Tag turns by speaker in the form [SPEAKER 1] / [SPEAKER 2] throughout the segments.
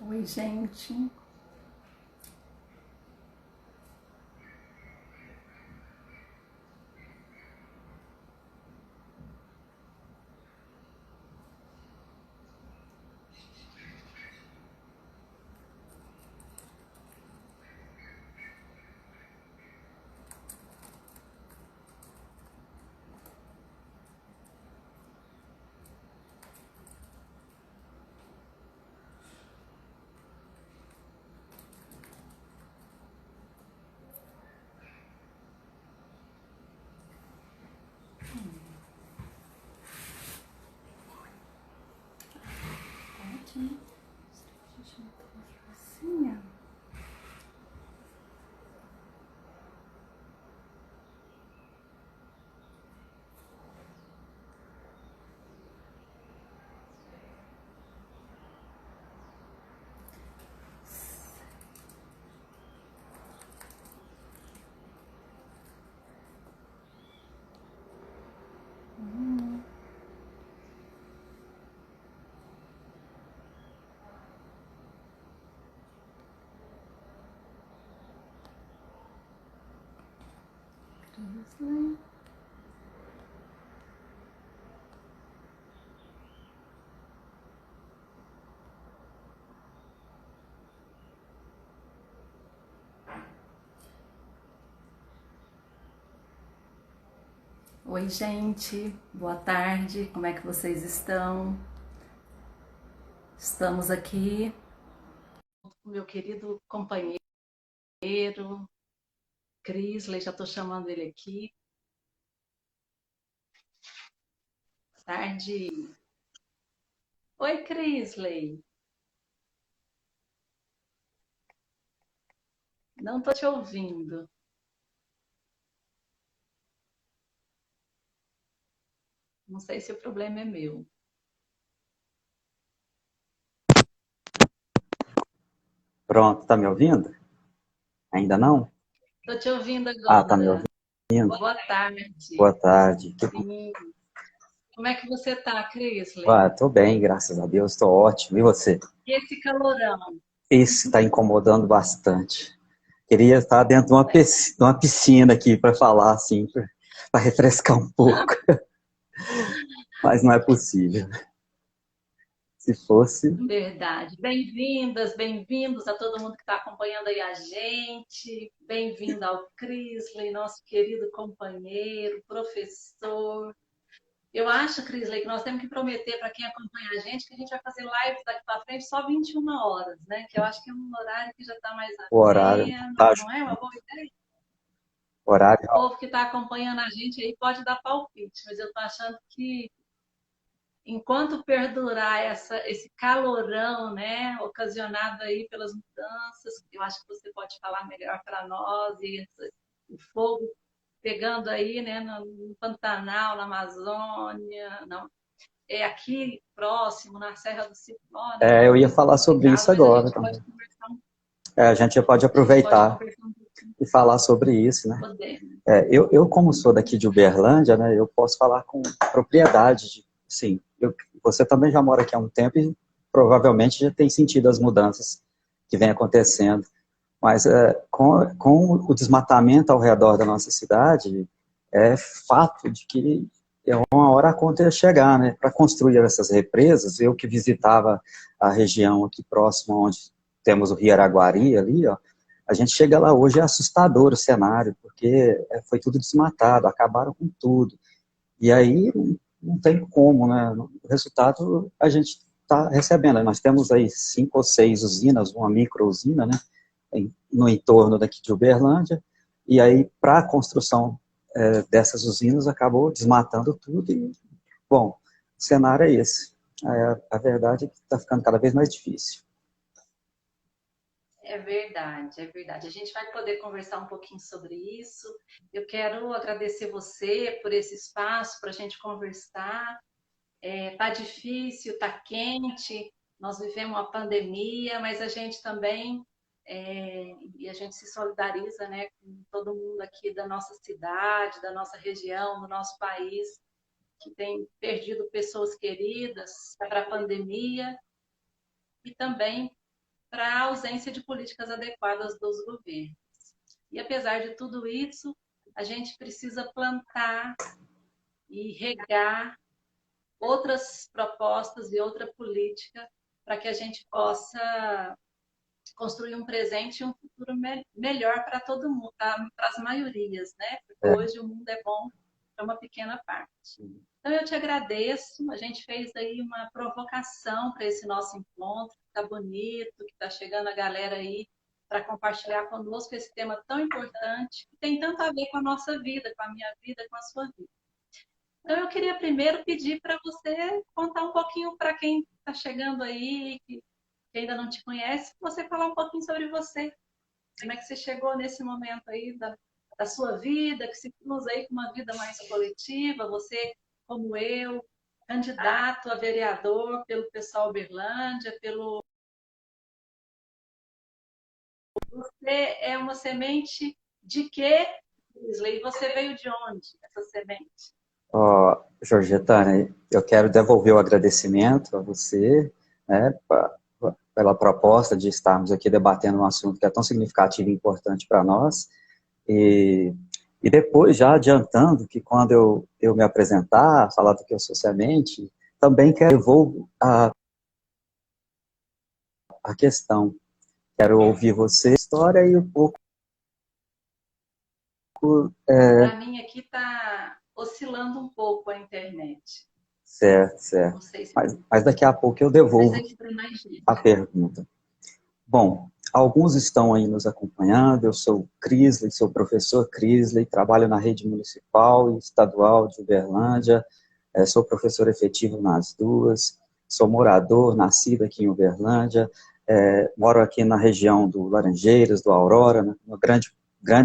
[SPEAKER 1] Oi, gente. Pode, né? Deixa eu botar uma assim, ó. Crisley. Oi, gente. Boa tarde. Como é que vocês estão? Estamos aqui com meu querido companheiro, Crisley. Já estou chamando ele aqui. Boa tarde. Oi, Crisley. Não estou te ouvindo. Não sei se o problema é meu.
[SPEAKER 2] Pronto, tá me ouvindo? Ainda não?
[SPEAKER 1] Estou te ouvindo
[SPEAKER 2] Ah, tá me
[SPEAKER 1] agora.
[SPEAKER 2] ouvindo?
[SPEAKER 1] Boa tarde.
[SPEAKER 2] Boa tarde.
[SPEAKER 1] Sim. Como é que você tá, Crisley?
[SPEAKER 2] Ah, tô bem, graças a Deus, tô ótimo. E você?
[SPEAKER 1] E esse calorão?
[SPEAKER 2] Isso está incomodando bastante. Queria estar dentro de de uma piscina aqui para falar assim, para refrescar um pouco, mas não é possível. Se fosse,
[SPEAKER 1] Verdade. Bem-vindas, bem-vindos a todo mundo que está acompanhando aí a gente. Bem-vindo ao Crisley, nosso querido companheiro, professor. Eu acho, Crisley, que nós temos que prometer para quem acompanha a gente que a gente vai fazer lives daqui para frente só 21 horas, né? Que eu acho que é um horário que já está mais
[SPEAKER 2] o horário
[SPEAKER 1] ameno,
[SPEAKER 2] tá,
[SPEAKER 1] não é uma boa ideia?
[SPEAKER 2] horário,
[SPEAKER 1] O povo que está acompanhando a gente aí pode dar palpite, mas eu estou achando que enquanto perdurar esse calorão, né, ocasionado aí pelas mudanças, eu acho que você pode falar melhor para nós, e o fogo pegando aí, né, no Pantanal, na Amazônia, não, é aqui próximo, na Serra do Cipó, né,
[SPEAKER 2] eu ia
[SPEAKER 1] muito
[SPEAKER 2] falar sobre
[SPEAKER 1] complicado,
[SPEAKER 2] isso
[SPEAKER 1] mas a
[SPEAKER 2] agora
[SPEAKER 1] gente
[SPEAKER 2] também.
[SPEAKER 1] pode conversar,
[SPEAKER 2] A gente já pode
[SPEAKER 1] a gente pode
[SPEAKER 2] aproveitar
[SPEAKER 1] conversar um pouquinho,
[SPEAKER 2] e falar sobre isso, né?
[SPEAKER 1] podemos.
[SPEAKER 2] Eu, como sou daqui de Uberlândia, né, eu posso falar com propriedade. Sim, você também já mora aqui há um tempo e provavelmente já tem sentido as mudanças que vem acontecendo. Mas com o desmatamento ao redor da nossa cidade, é fato de que é uma hora a conta ia chegar, né? Para construir essas represas, eu que visitava a região aqui próxima, onde temos o Rio Araguari ali, ó, a gente chega lá hoje, é assustador o cenário, porque foi tudo desmatado, acabaram com tudo. E aí não tem como, né? O resultado a gente está recebendo. Nós temos aí 5 ou 6 usinas, uma micro-usina, né? No entorno daqui de Uberlândia, e aí para a construção dessas usinas acabou desmatando tudo e, bom, o cenário é esse. A verdade é que está ficando cada vez mais difícil.
[SPEAKER 1] É verdade, é verdade. A gente vai poder conversar um pouquinho sobre isso. Eu quero agradecer você por esse espaço para a gente conversar. Tá difícil, tá quente. Nós vivemos uma pandemia, mas a gente também e a gente se solidariza, né, com todo mundo aqui da nossa cidade, da nossa região, do nosso país, que tem perdido pessoas queridas para a pandemia e também para a ausência de políticas adequadas dos governos. E apesar de tudo isso, a gente precisa plantar e regar outras propostas e outra política para que a gente possa construir um presente e um futuro melhor para todo mundo, para as maiorias, né? Porque hoje o mundo é bom para uma pequena parte. Então eu te agradeço, a gente fez aí uma provocação para esse nosso encontro, que está bonito, que está chegando a galera aí para compartilhar conosco esse tema tão importante, que tem tanto a ver com a nossa vida, com a minha vida, com a sua vida. Então, eu queria primeiro pedir para você contar um pouquinho para quem está chegando aí, que ainda não te conhece, você falar um pouquinho sobre você. Como é que você chegou nesse momento aí da sua vida, que se cruza aí com uma vida mais coletiva, você, como eu, candidato a vereador pelo pessoal Uberlândia, pelo... Você é uma semente de quê, Isley? E você veio de onde, essa semente?
[SPEAKER 2] Georgeta, eu quero devolver o agradecimento a você, né, pela proposta de estarmos aqui debatendo um assunto que é tão significativo e importante para nós. E depois, já adiantando, que quando eu me apresentar, falar do que eu sou semente, também quero devolver a questão. Quero ouvir você, a história e um pouco...
[SPEAKER 1] Para mim aqui está oscilando um pouco a internet.
[SPEAKER 2] Certo, certo.
[SPEAKER 1] Não sei se...
[SPEAKER 2] Mas daqui a pouco eu devolvo a pergunta. Bom, alguns estão aí nos acompanhando. Eu sou Crisley, sou professor Crisley, trabalho na rede municipal e estadual de Uberlândia, sou professor efetivo nas duas, sou morador, nascido aqui em Uberlândia, moro aqui na região do Laranjeiras, do Aurora, no grande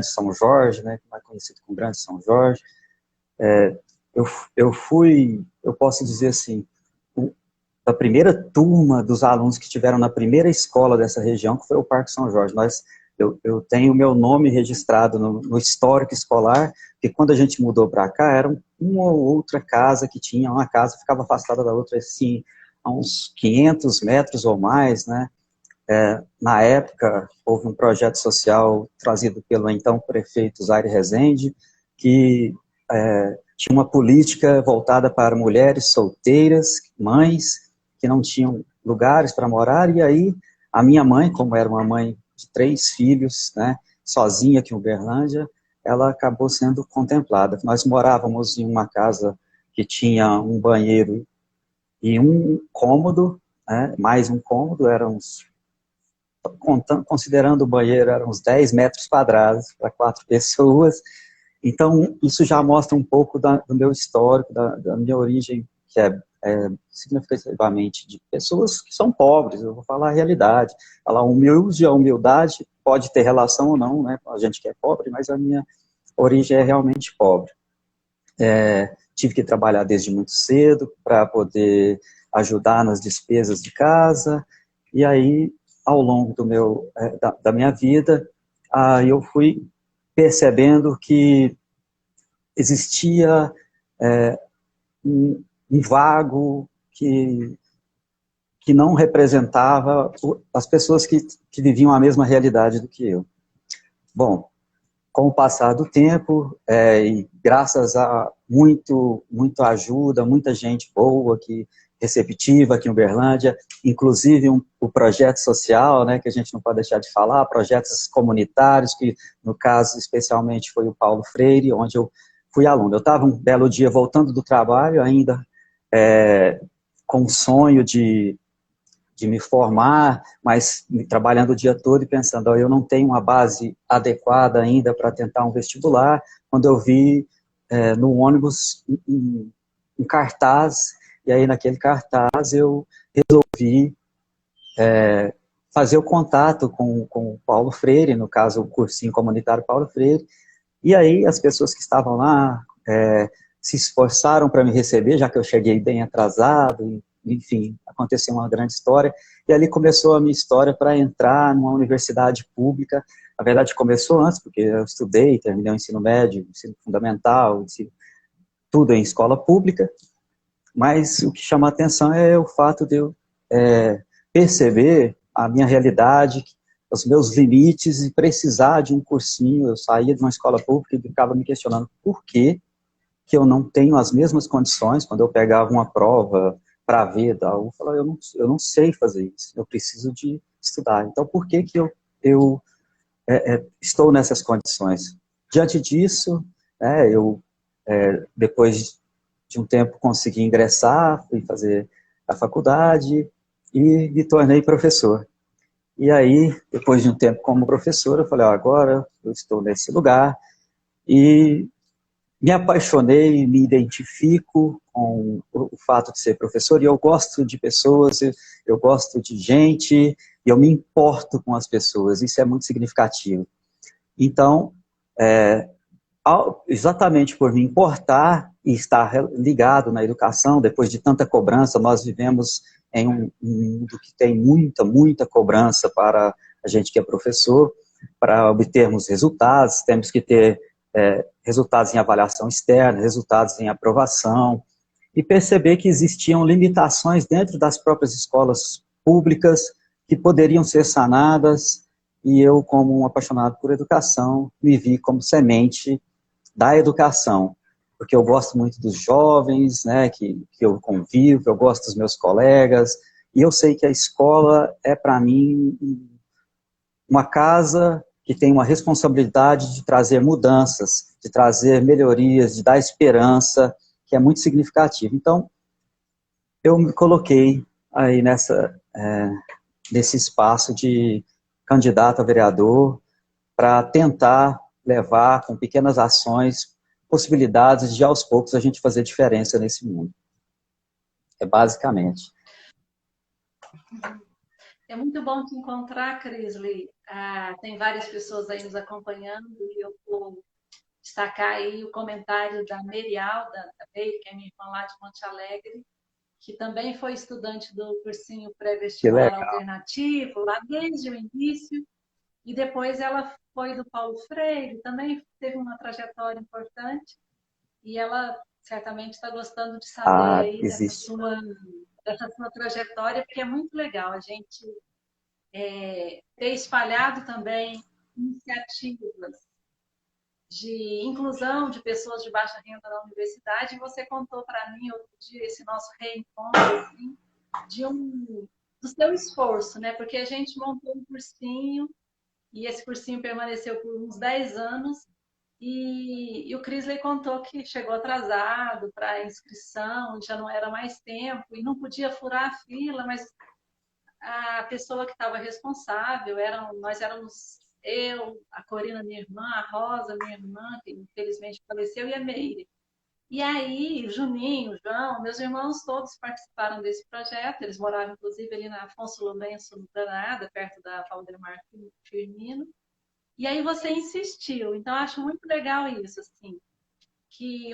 [SPEAKER 2] São Jorge, né, mais conhecido como Grande São Jorge. Eu posso dizer assim, da primeira turma dos alunos que estiveram na primeira escola dessa região, que foi o Parque São Jorge. Eu tenho o meu nome registrado no histórico escolar, que quando a gente mudou para cá, era uma ou outra casa que tinha, uma casa ficava afastada da outra, assim, a uns 500 metros ou mais, né? Na época, houve um projeto social trazido pelo então prefeito Zaire Rezende, que tinha uma política voltada para mulheres solteiras, mães, que não tinham lugares para morar, e aí a minha mãe, como era uma mãe de 3 filhos, né, sozinha aqui em Uberlândia, ela acabou sendo contemplada. Nós morávamos em uma casa que tinha um banheiro e um cômodo, né, mais um cômodo, considerando o banheiro, eram uns 10 metros quadrados para 4 pessoas. Então, isso já mostra um pouco do meu histórico, da minha origem, que é significativamente de pessoas que são pobres. Eu vou falar a realidade. Falar humilde, a humildade pode ter relação ou não, né, com a gente que é pobre, mas a minha origem é realmente pobre. Tive que trabalhar desde muito cedo para poder ajudar nas despesas de casa, e aí, ao longo da minha vida, eu fui percebendo que existia um vago que não representava as pessoas que viviam a mesma realidade do que eu. Bom, com o passar do tempo, e graças a muita ajuda, muita gente boa, receptiva aqui em Uberlândia, inclusive o projeto social, né, que a gente não pode deixar de falar, projetos comunitários, que no caso especialmente foi o Paulo Freire, onde eu fui aluno. Eu estava um belo dia voltando do trabalho, ainda com o sonho de me formar, mas trabalhando o dia todo e pensando, eu não tenho uma base adequada ainda para tentar um vestibular, quando eu vi no ônibus um cartaz, e aí naquele cartaz eu resolvi fazer o contato com o Paulo Freire, no caso o cursinho comunitário Paulo Freire, e aí as pessoas que estavam lá se esforçaram para me receber, já que eu cheguei bem atrasado, enfim, aconteceu uma grande história, e ali começou a minha história para entrar numa universidade pública. Na verdade começou antes, porque eu estudei, terminei o ensino médio, ensino fundamental, tudo em escola pública, mas o que chama a atenção é o fato de eu perceber a minha realidade, os meus limites e precisar de um cursinho. Eu saía de uma escola pública e ficava me questionando por que eu não tenho as mesmas condições quando eu pegava uma prova para ver, eu falava, eu não sei fazer isso, eu preciso de estudar. Então, por que eu estou nessas condições? Diante disso, eu, depois de um tempo, consegui ingressar, fui fazer a faculdade e me tornei professor. E aí, depois de um tempo como professor, eu falei, agora eu estou nesse lugar e me apaixonei, me identifico com o fato de ser professor, e eu gosto de pessoas, eu gosto de gente, e eu me importo com as pessoas, isso é muito significativo. Então, exatamente por me importar e estar ligado na educação, depois de tanta cobrança, nós vivemos em um mundo que tem muita cobrança para a gente que é professor, para obtermos resultados, temos que ter resultados em avaliação externa, resultados em aprovação, e perceber que existiam limitações dentro das próprias escolas públicas que poderiam ser sanadas, e eu, como um apaixonado por educação, me vi como semente da educação, porque eu gosto muito dos jovens, né, que eu convivo, eu gosto dos meus colegas, e eu sei que a escola é, para mim, uma casa que tem uma responsabilidade de trazer mudanças, de trazer melhorias, de dar esperança, que é muito significativo. Então, eu me coloquei aí nesse espaço de candidato a vereador para tentar levar com pequenas ações possibilidades de, aos poucos, a gente fazer diferença nesse mundo. É basicamente.
[SPEAKER 1] É muito bom te encontrar, Crisley. Tem várias pessoas aí nos acompanhando e eu vou destacar aí o comentário da Merialda, que é minha irmã lá de Monte Alegre, que também foi estudante do cursinho pré-vestibular alternativo, lá desde o início, e depois ela foi do Paulo Freire, também teve uma trajetória importante, e ela certamente está gostando de saber aí dessa sua trajetória, porque é muito legal a gente ter espalhado também iniciativas de inclusão de pessoas de baixa renda na universidade. E você contou para mim outro dia esse nosso reencontro assim, do seu esforço, né? Porque a gente montou um cursinho e esse cursinho permaneceu por uns 10 anos e o Crisley contou que chegou atrasado para a inscrição, já não era mais tempo e não podia furar a fila, mas a pessoa que estava responsável, nós éramos eu, a Corina, minha irmã, a Rosa, minha irmã, que infelizmente faleceu, e a Meire. E aí, o Juninho, o João, meus irmãos todos participaram desse projeto, eles moravam inclusive ali na Afonso Lourenço, no Granada, perto da Valdemar Firmino. E aí você insistiu, então eu acho muito legal isso, assim, que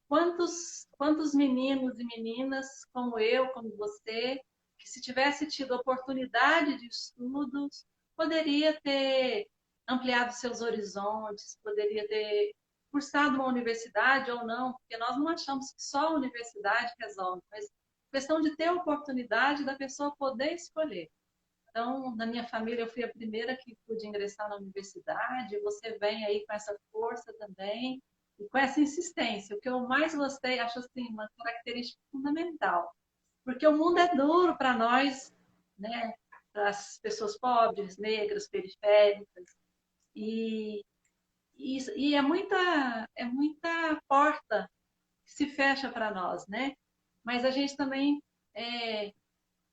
[SPEAKER 1] quantos meninos e meninas como eu, como você, que se tivesse tido oportunidade de estudos, poderia ter ampliado seus horizontes, poderia ter cursado uma universidade ou não, porque nós não achamos que só a universidade resolve, mas questão de ter oportunidade da pessoa poder escolher. Então, na minha família, eu fui a primeira que pude ingressar na universidade, você vem aí com essa força também, e com essa insistência. O que eu mais gostei, acho assim, uma característica fundamental, porque o mundo é duro para nós, né? Para as pessoas pobres, negras, periféricas, e, e é muita porta que se fecha para nós, né? Mas a gente também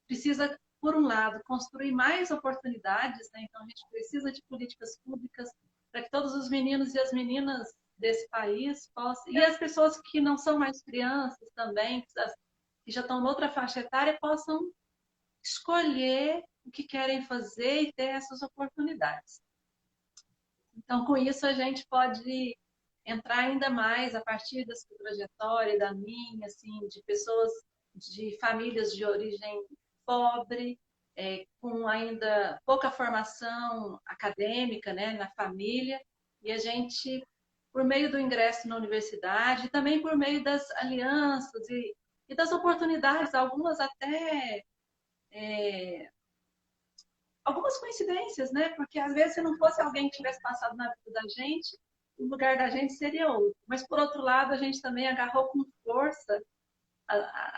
[SPEAKER 1] precisa, por um lado, construir mais oportunidades, né? Então a gente precisa de políticas públicas para que todos os meninos e as meninas desse país possam, e as pessoas que não são mais crianças também, que já estão noutra faixa etária, possam escolher o que querem fazer e ter essas oportunidades. Então, com isso, a gente pode entrar ainda mais a partir da sua trajetória, da minha, assim, de pessoas de famílias de origem pobre, com ainda pouca formação acadêmica, né, na família, e a gente, por meio do ingresso na universidade, e também por meio das alianças e das oportunidades, algumas até algumas coincidências, né? Porque às vezes se não fosse alguém que tivesse passado na vida da gente, o lugar da gente seria outro. Mas por outro lado, a gente também agarrou com força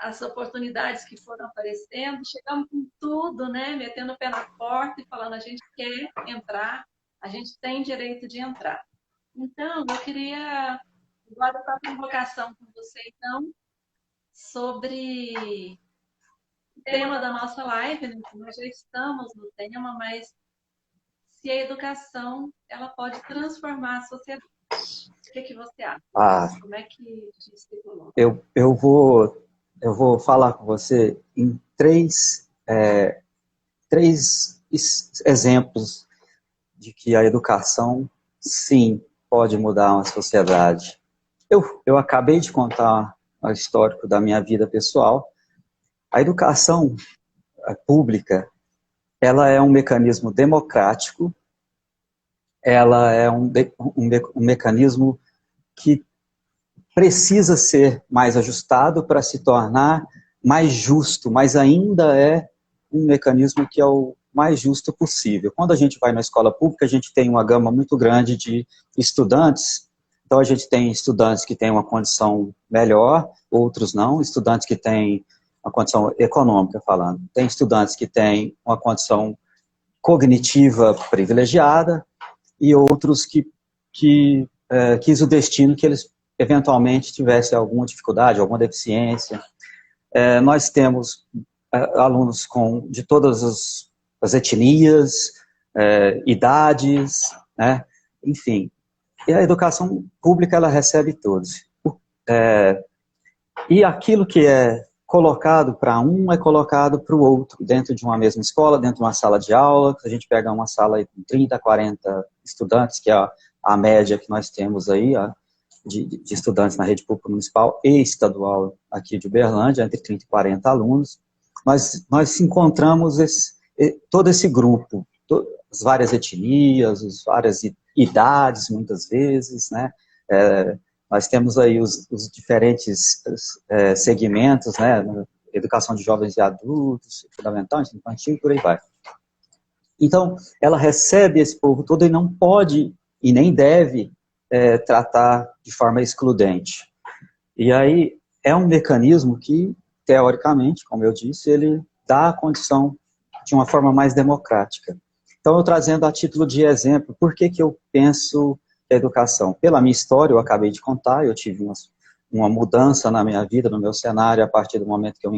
[SPEAKER 1] as oportunidades que foram aparecendo, chegamos com tudo, né? Metendo o pé na porta e falando, a gente quer entrar, a gente tem direito de entrar. Então, eu queria agora estar com provocação com você, então, sobre o tema da nossa live, né? Nós já estamos no tema, mas se a educação ela pode transformar a sociedade. O que você acha? Como é que a gente se coloca?
[SPEAKER 2] Eu vou falar com você em três exemplos de que a educação, sim, pode mudar uma sociedade. Eu acabei de contar o histórico da minha vida pessoal. A educação pública, ela é um mecanismo democrático, ela é um mecanismo que precisa ser mais ajustado para se tornar mais justo, mas ainda é um mecanismo que é o mais justo possível. Quando a gente vai na escola pública, a gente tem uma gama muito grande de estudantes, então a gente tem estudantes que têm uma condição melhor, outros não, estudantes que têm uma condição econômica falando, tem estudantes que têm uma condição cognitiva privilegiada e outros que quis o destino que eles eventualmente tivessem alguma dificuldade, alguma deficiência. Nós temos alunos de todas as etnias, idades, né? Enfim. E a educação pública, ela recebe todos. E aquilo que é colocado para um é colocado para o outro, dentro de uma mesma escola, dentro de uma sala de aula. A gente pega uma sala com 30, 40 estudantes, que é a média que nós temos aí, de estudantes na rede pública municipal e estadual aqui de Uberlândia, entre 30 e 40 alunos. Nós encontramos todo esse grupo, as várias etnias, as várias idades, muitas vezes, né? Nós temos aí os diferentes segmentos, né? Educação de jovens e adultos, fundamental, infantil, por aí vai. Então, ela recebe esse povo todo e não pode e nem deve tratar de forma excludente. E aí é um mecanismo que, teoricamente, como eu disse, ele dá a condição de uma forma mais democrática. Então, eu trazendo a título de exemplo, por que eu penso a educação? Pela minha história, eu acabei de contar, eu tive uma mudança na minha vida, no meu cenário, a partir do momento que eu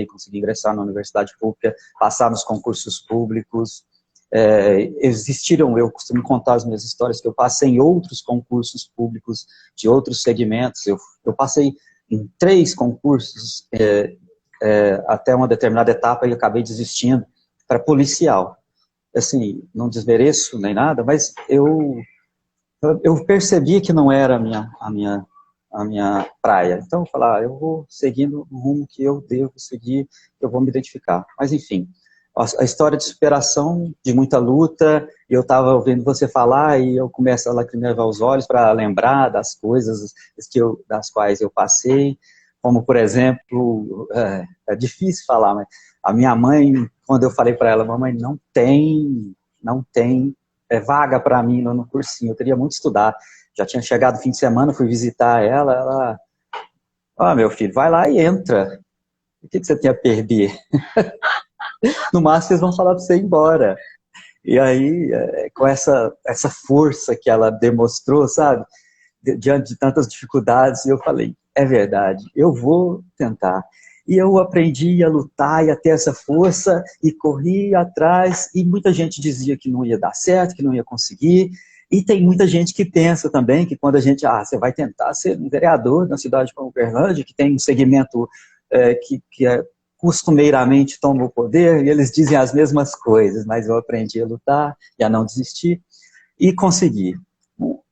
[SPEAKER 2] consegui ingressar na universidade pública, passar nos concursos públicos. Eu costumo contar as minhas histórias, que eu passei em outros concursos públicos, de outros segmentos. Eu passei em 3 concursos até uma determinada etapa e acabei desistindo para policial. Assim, não desmereço nem nada, mas eu percebi que não era a minha praia. Então, eu falei, eu vou seguindo o rumo que eu devo seguir, eu vou me identificar. Mas, enfim, a história de superação, de muita luta, eu estava ouvindo você falar e eu começo a lacrimejar os olhos para lembrar das coisas das quais eu passei, como, por exemplo, é difícil falar, mas a minha mãe, quando eu falei para ela, mamãe, não tem vaga para mim no cursinho, eu queria muito estudar. Já tinha chegado o fim de semana, fui visitar ela, meu filho, vai lá e entra. O que você tem a perder? No máximo, eles vão falar para você ir embora. E aí, com essa força que ela demonstrou, sabe? Diante de tantas dificuldades, eu falei, é verdade, eu vou tentar. E eu aprendi a lutar e a ter essa força, e corri atrás, e muita gente dizia que não ia dar certo, que não ia conseguir, e tem muita gente que pensa também que quando a gente, você vai tentar ser um vereador na cidade como Uberlândia, que tem um segmento que costumeiramente toma o poder, e eles dizem as mesmas coisas, mas eu aprendi a lutar e a não desistir, e consegui.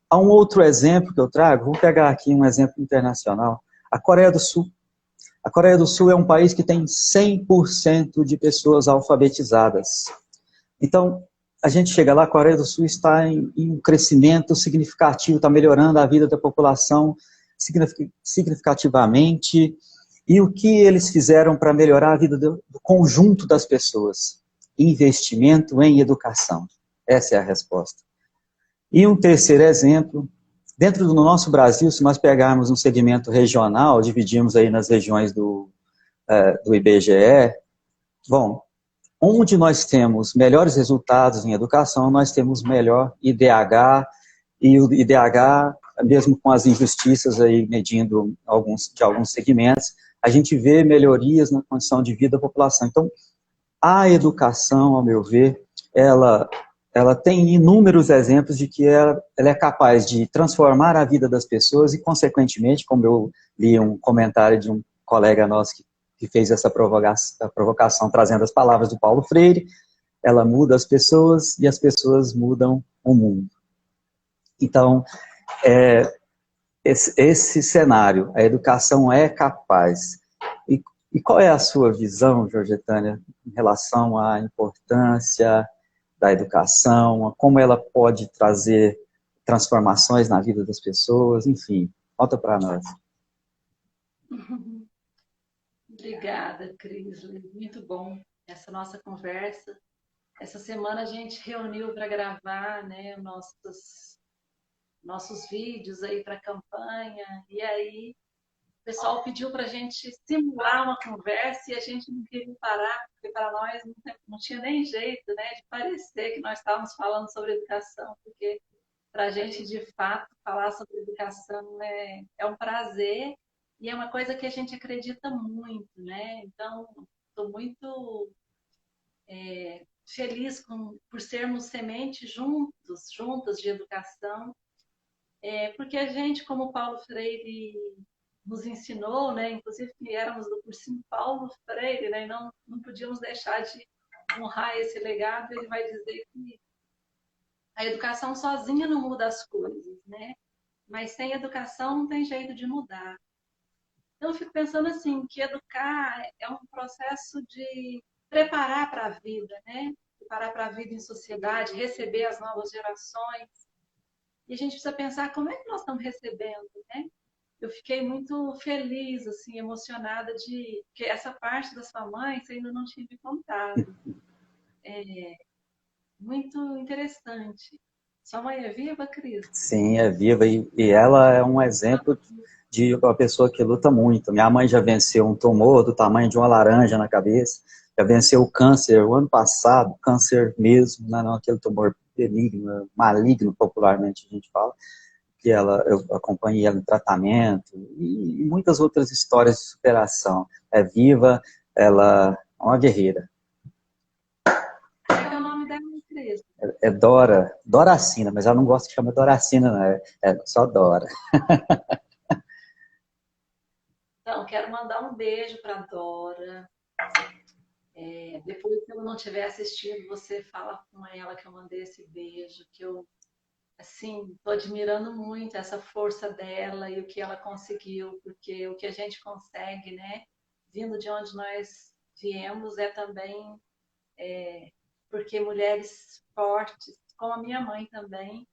[SPEAKER 2] Há um outro exemplo que eu trago, vou pegar aqui um exemplo internacional, a Coreia do Sul. A Coreia do Sul é um país que tem 100% de pessoas alfabetizadas. Então, a gente chega lá, a Coreia do Sul está em um crescimento significativo, está melhorando a vida da população significativamente. E o que eles fizeram para melhorar a vida do conjunto das pessoas? investimento em educação. Essa é a resposta. E um terceiro exemplo, dentro do nosso Brasil, se nós pegarmos um segmento regional, dividimos aí nas regiões do IBGE, bom, onde nós temos melhores resultados em educação, nós temos melhor IDH, e o IDH, mesmo com as injustiças aí medindo de alguns segmentos, a gente vê melhorias na condição de vida da população. Então, a educação, ao meu ver, ela tem inúmeros exemplos de que ela é capaz de transformar a vida das pessoas e, consequentemente, como eu li um comentário de um colega nosso que fez essa provocação trazendo as palavras do Paulo Freire, ela muda as pessoas e as pessoas mudam o mundo. Então, esse cenário, a educação é capaz. E qual é a sua visão, Georgetânia, em relação à importância da educação, como ela pode trazer transformações na vida das pessoas, enfim, conta para nós.
[SPEAKER 1] Obrigada, Cris, muito bom essa nossa conversa. Essa semana a gente reuniu para gravar, né, nossos vídeos aí para a campanha, e aí o pessoal pediu para a gente simular uma conversa e a gente não queria parar, porque para nós não tinha nem jeito, né, de parecer que nós estávamos falando sobre educação, porque para a gente, de fato, falar sobre educação é um prazer e é uma coisa que a gente acredita muito, né? Então, estou muito feliz por sermos semente juntas de educação, porque a gente, como Paulo Freire nos ensinou, né? Inclusive que éramos do cursinho Paulo Freire, né? E não podíamos deixar de honrar esse legado. Ele vai dizer que a educação sozinha não muda as coisas, né? Mas sem educação não tem jeito de mudar. Então eu fico pensando assim, que educar é um processo de preparar para a vida, né? Preparar para a vida em sociedade, receber as novas gerações. E a gente precisa pensar como é que nós estamos recebendo, né? Eu fiquei muito feliz, assim, emocionada de que essa parte da sua mãe você ainda não tinha me contado. Muito interessante. Sua mãe é viva, Cris?
[SPEAKER 2] Sim, é viva e ela é um exemplo de uma pessoa que luta muito. Minha mãe já venceu um tumor do tamanho de uma laranja na cabeça, já venceu o câncer o ano passado, câncer mesmo, não aquele tumor benigno, maligno, popularmente a gente fala, que eu acompanhei ela no tratamento e muitas outras histórias de superação. É viva, ela é uma guerreira.
[SPEAKER 1] Qual é o nome dela, Cris?
[SPEAKER 2] É Doracina, mas ela não gosta que chama Doracina, não, é só Dora.
[SPEAKER 1] Então, quero mandar um beijo para a Dora. Depois, se eu não tiver assistido, você fala com ela que eu mandei esse beijo, que eu, assim, estou admirando muito essa força dela e o que ela conseguiu, porque o que a gente consegue, né, vindo de onde nós viemos, é também porque mulheres fortes, como a minha mãe também,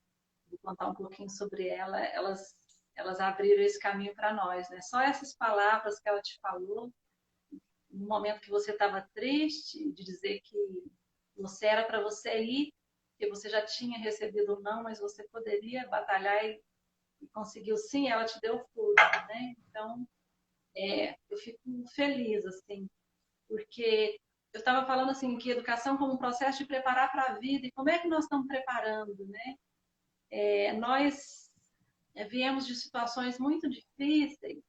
[SPEAKER 1] vou contar um pouquinho sobre ela, elas abriram esse caminho para nós, né? Só essas palavras que ela te falou, no momento que você estava triste, de dizer que você era para você ir, que você já tinha recebido ou não, mas você poderia batalhar e conseguiu sim, ela te deu força, né? Então, eu fico feliz, assim, porque eu estava falando assim que educação como um processo de preparar para a vida, e como é que nós estamos preparando, né? Nós viemos de situações muito difíceis,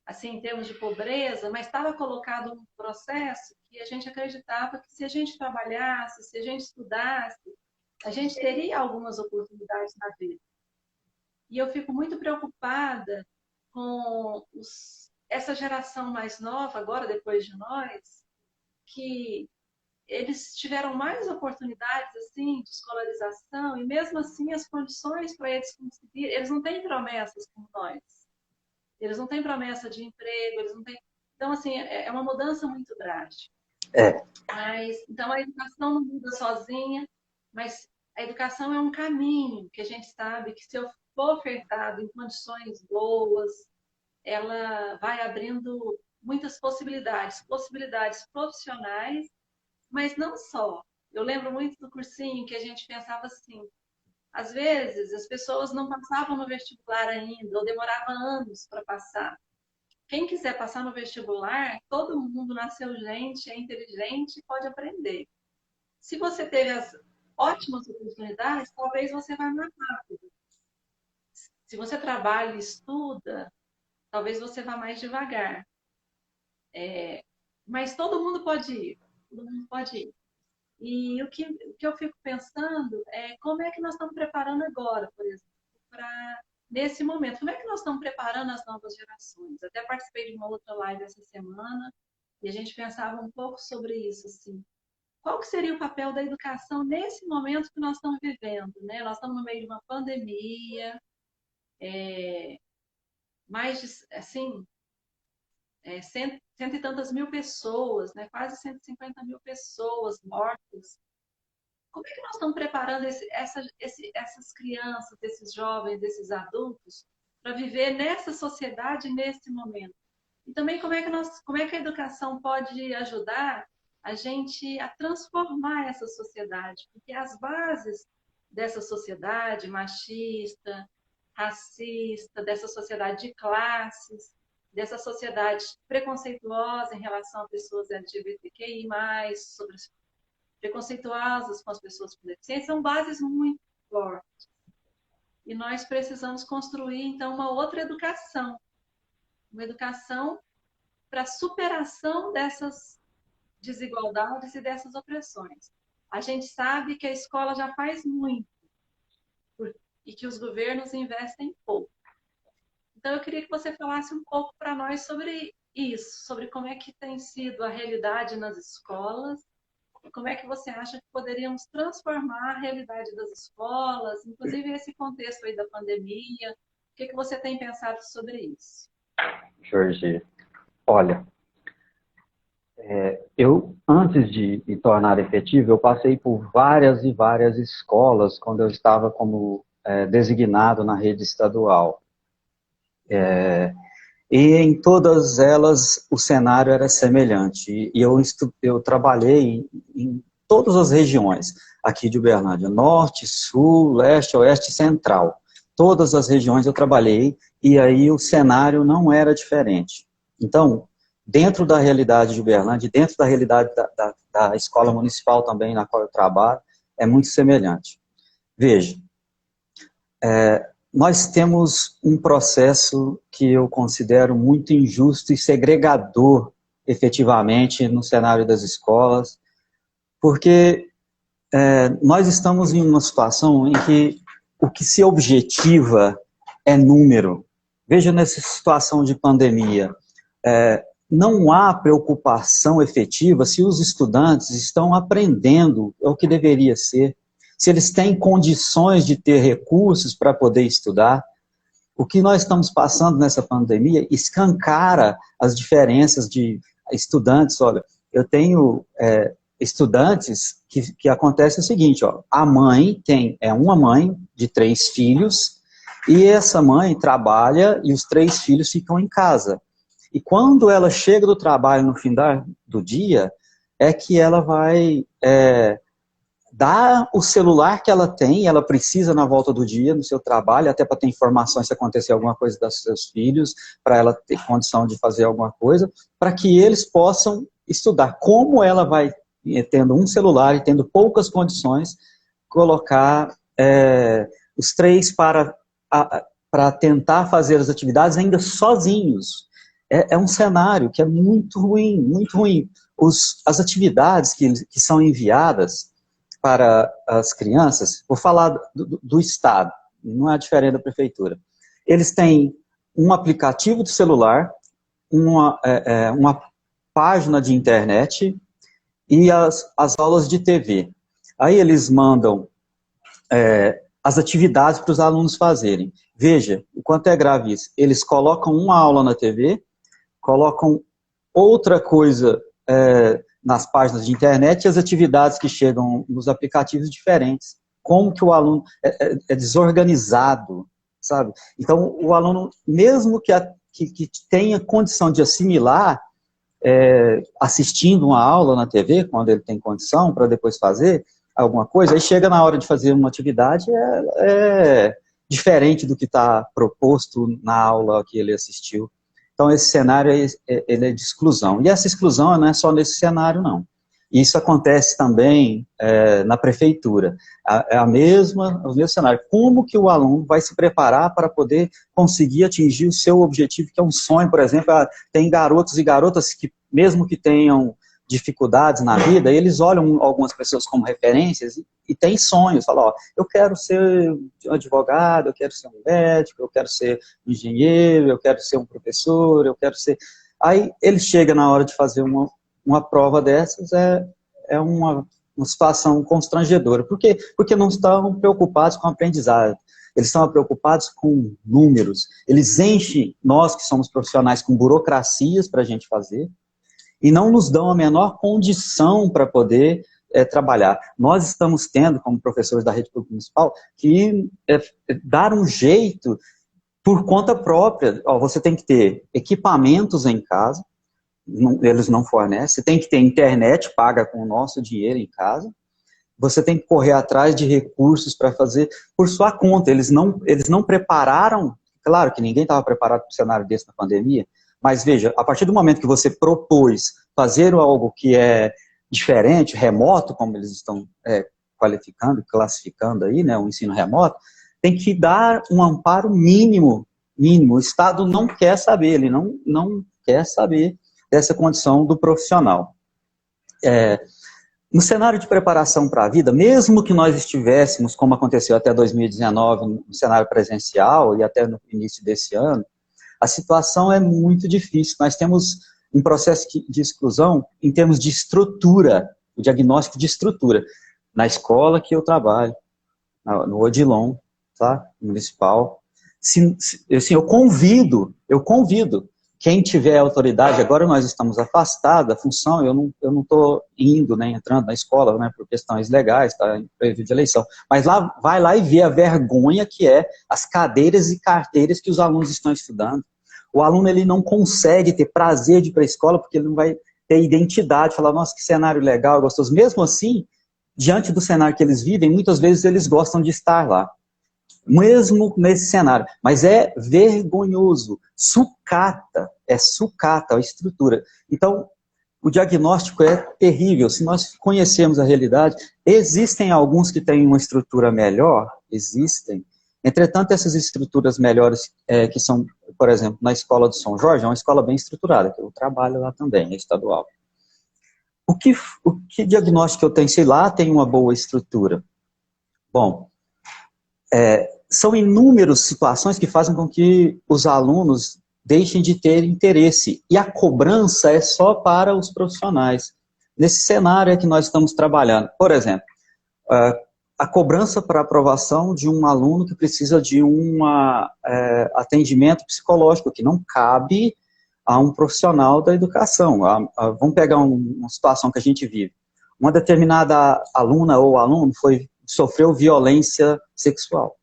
[SPEAKER 1] assim, em termos de pobreza, mas estava colocado um processo que a gente acreditava que se a gente trabalhasse, se a gente estudasse, a gente teria algumas oportunidades na vida. E eu fico muito preocupada com essa geração mais nova, agora depois de nós, que eles tiveram mais oportunidades assim de escolarização e mesmo assim as condições para eles conseguirem, eles não têm promessas como nós. Eles não têm promessa de emprego, eles não têm. Então assim, é uma mudança muito drástica.
[SPEAKER 2] É.
[SPEAKER 1] Mas então a educação não muda sozinha, mas a educação é um caminho que a gente sabe que se eu for ofertado em condições boas, ela vai abrindo muitas possibilidades, possibilidades profissionais, mas não só. Eu lembro muito do cursinho que a gente pensava assim, às vezes as pessoas não passavam no vestibular ainda, ou demorava anos para passar. Quem quiser passar no vestibular, todo mundo nasceu gente, é inteligente e pode aprender. Se você teve as ótimas oportunidades, talvez você vá mais rápido. Se você trabalha e estuda, talvez você vá mais devagar. Mas todo mundo pode ir. Todo mundo pode ir. E o que eu fico pensando é como é que nós estamos preparando agora, por exemplo, para nesse momento. Como é que nós estamos preparando as novas gerações? Até participei de uma outra live essa semana e a gente pensava um pouco sobre isso, assim. Qual que seria o papel da educação nesse momento que nós estamos vivendo, né? Nós estamos no meio de uma pandemia, mais de, assim, cento e tantas mil pessoas, né? Quase 150 mil pessoas mortas. Como é que nós estamos preparando essas crianças, esses jovens, esses adultos para viver nessa sociedade nesse momento? E também como é que a educação pode ajudar a gente a transformar essa sociedade? Porque as bases dessa sociedade machista, racista, dessa sociedade de classes, dessa sociedade preconceituosa em relação a pessoas LGBTQI+, preconceituosas com as pessoas com deficiência, são bases muito fortes. E nós precisamos construir, então, uma educação para a superação dessas desigualdades e dessas opressões. A gente sabe que a escola já faz muito e que os governos investem pouco. Então, eu queria que você falasse um pouco para nós sobre isso, sobre como é que tem sido a realidade nas escolas. Como é que você acha que poderíamos transformar a realidade das escolas, inclusive esse contexto aí da pandemia? O que você tem pensado sobre isso?
[SPEAKER 2] Jorge, olha, eu, antes de me tornar efetivo, eu passei por várias e várias escolas quando eu estava como designado na rede estadual. E em todas elas o cenário era semelhante. E eu trabalhei em todas as regiões aqui de Uberlândia, norte, sul, leste, oeste e central. Todas as regiões eu trabalhei e aí o cenário não era diferente. Então, dentro da realidade de Uberlândia, dentro da realidade da escola municipal também na qual eu trabalho, é muito semelhante. Veja, nós temos um processo que eu considero muito injusto e segregador, efetivamente, no cenário das escolas, porque nós estamos em uma situação em que o que se objetiva é número. Veja nessa situação de pandemia, não há preocupação efetiva se os estudantes estão aprendendo o que deveria ser, se eles têm condições de ter recursos para poder estudar. O que nós estamos passando nessa pandemia escancara as diferenças de estudantes. Olha, eu tenho estudantes que acontece o seguinte, ó, a mãe tem uma mãe de 3 filhos e essa mãe trabalha e os 3 filhos ficam em casa. E quando ela chega do trabalho no fim do dia, é que ela vai dar o celular que ela tem, ela precisa na volta do dia, no seu trabalho, até para ter informações se acontecer alguma coisa dos seus filhos, para ela ter condição de fazer alguma coisa, para que eles possam estudar. Como ela vai, tendo um celular e tendo poucas condições, colocar os 3 para tentar fazer as atividades ainda sozinhos. É um cenário que é muito ruim, muito ruim. As atividades que são enviadas para as crianças, vou falar do Estado, não é diferente da prefeitura. Eles têm um aplicativo de celular, uma página de internet e as aulas de TV. Aí eles mandam as atividades para os alunos fazerem. Veja o quanto é grave isso. Eles colocam uma aula na TV, colocam outra coisa nas páginas de internet e as atividades que chegam nos aplicativos diferentes. Como que o aluno é desorganizado, sabe? Então, o aluno, mesmo que tenha condição de assimilar, assistindo uma aula na TV, quando ele tem condição, para depois fazer alguma coisa, aí chega na hora de fazer uma atividade, diferente do que está proposto na aula que ele assistiu. Então, esse cenário ele é de exclusão. E essa exclusão não é só nesse cenário, não. Isso acontece também na prefeitura. É o mesmo cenário. Como que o aluno vai se preparar para poder conseguir atingir o seu objetivo, que é um sonho, por exemplo, tem garotos e garotas que, mesmo que tenham dificuldades na vida, eles olham algumas pessoas como referências e têm sonhos. Falam, ó, eu quero ser um advogado, eu quero ser um médico, eu quero ser um engenheiro, eu quero ser um professor, eu quero ser... Aí ele chega na hora de fazer uma prova dessas, uma situação constrangedora. Por quê? Porque não estão preocupados com a aprendizagem. Eles estão preocupados com números. Eles enchem nós, que somos profissionais, com burocracias para a gente fazer, e não nos dão a menor condição para poder trabalhar. Nós estamos tendo, como professores da rede pública municipal, que dar um jeito por conta própria. Ó, você tem que ter equipamentos em casa, eles não fornecem, você tem que ter internet paga com o nosso dinheiro em casa, você tem que correr atrás de recursos para fazer por sua conta. Eles não prepararam, claro que ninguém estava preparado para um cenário desse na pandemia, mas veja, a partir do momento que você propôs fazer algo que é diferente, remoto, como eles estão qualificando, classificando aí, né, o ensino remoto, tem que dar um amparo mínimo. O Estado não quer saber, ele não quer saber dessa condição do profissional. No cenário de preparação para a vida, mesmo que nós estivéssemos, como aconteceu até 2019, no cenário presencial e até no início desse ano, a situação é muito difícil. Nós temos um processo de exclusão em termos de estrutura, o diagnóstico de estrutura. Na escola que eu trabalho, no Odilon, tá? Municipal. Assim, eu convido quem tiver autoridade, agora nós estamos afastados da função, eu não estou indo, nem entrando na escola, né, por questões legais, está em período de eleição, mas vai lá e vê a vergonha que é as cadeiras e carteiras que os alunos estão estudando. O aluno ele não consegue ter prazer de ir para a escola porque ele não vai ter identidade, falar, nossa, que cenário legal, gostoso. Mesmo assim, diante do cenário que eles vivem, muitas vezes eles gostam de estar lá. Mesmo nesse cenário. Mas é vergonhoso. Sucata a estrutura. Então, o diagnóstico é terrível. Se nós conhecermos a realidade, existem alguns que têm uma estrutura melhor, existem. Entretanto, essas estruturas melhores, que são, por exemplo, na escola do São Jorge, é uma escola bem estruturada, que eu trabalho lá também, é estadual. O que diagnóstico eu tenho? Sei lá, tem uma boa estrutura. Bom, são inúmeras situações que fazem com que os alunos deixem de ter interesse. E a cobrança é só para os profissionais. Nesse cenário é que nós estamos trabalhando. Por exemplo, a cobrança para aprovação de um aluno que precisa de um atendimento psicológico, que não cabe a um profissional da educação. Vamos pegar uma situação que a gente vive. Uma determinada aluna ou aluno sofreu violência sexual.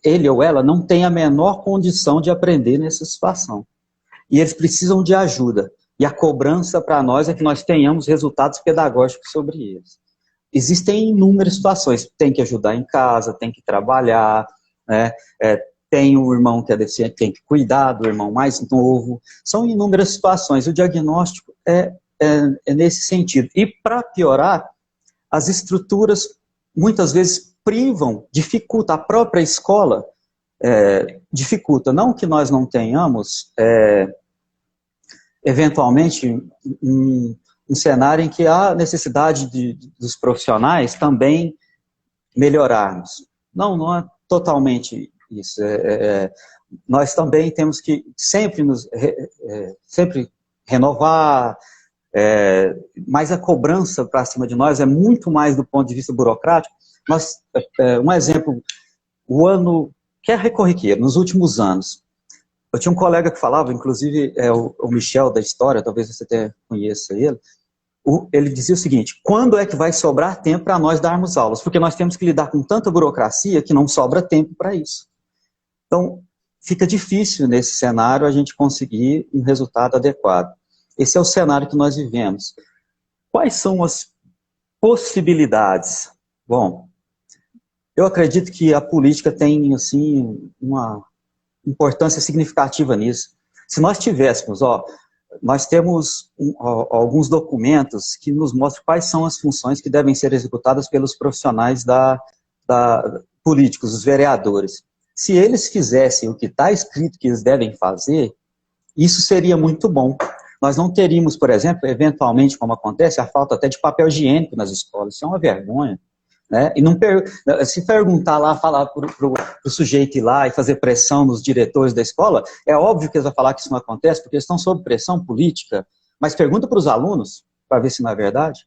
[SPEAKER 2] Ele ou ela não tem a menor condição de aprender nessa situação. E eles precisam de ajuda. E a cobrança para nós é que nós tenhamos resultados pedagógicos sobre eles. Existem inúmeras situações. Tem que ajudar em casa, tem que trabalhar, né? Tem um irmão que é deficiente, tem que cuidar do irmão mais novo. São inúmeras situações. O diagnóstico é nesse sentido. E para piorar, as estruturas muitas vezes dificulta a própria escola, dificulta. Não que nós não tenhamos, eventualmente, um cenário em que há necessidade dos profissionais também melhorarmos. Não é totalmente isso. Nós também temos que sempre renovar, mas a cobrança para cima de nós é muito mais do ponto de vista burocrático. Um exemplo, que é recorriqueiro, nos últimos anos, eu tinha um colega que falava, inclusive o Michel da História, talvez você até conheça ele, ele dizia o seguinte: quando é que vai sobrar tempo para nós darmos aulas? Porque nós temos que lidar com tanta burocracia que não sobra tempo para isso. Então, fica difícil nesse cenário a gente conseguir um resultado adequado. esse é o cenário que nós vivemos. Quais são as possibilidades? Bom, eu acredito que a política tem, assim, uma importância significativa nisso. Se nós tivéssemos, nós temos alguns documentos que nos mostram quais são as funções que devem ser executadas pelos profissionais políticos, os vereadores. Se eles fizessem o que está escrito que eles devem fazer, isso seria muito bom. Nós não teríamos, por exemplo, eventualmente, como acontece, a falta até de papel higiênico nas escolas. Isso é uma vergonha. Né? E não se perguntar lá, falar para o sujeito ir lá e fazer pressão nos diretores da escola, é óbvio que eles vão falar que isso não acontece, porque eles estão sob pressão política, mas pergunta para os alunos, para ver se não é verdade.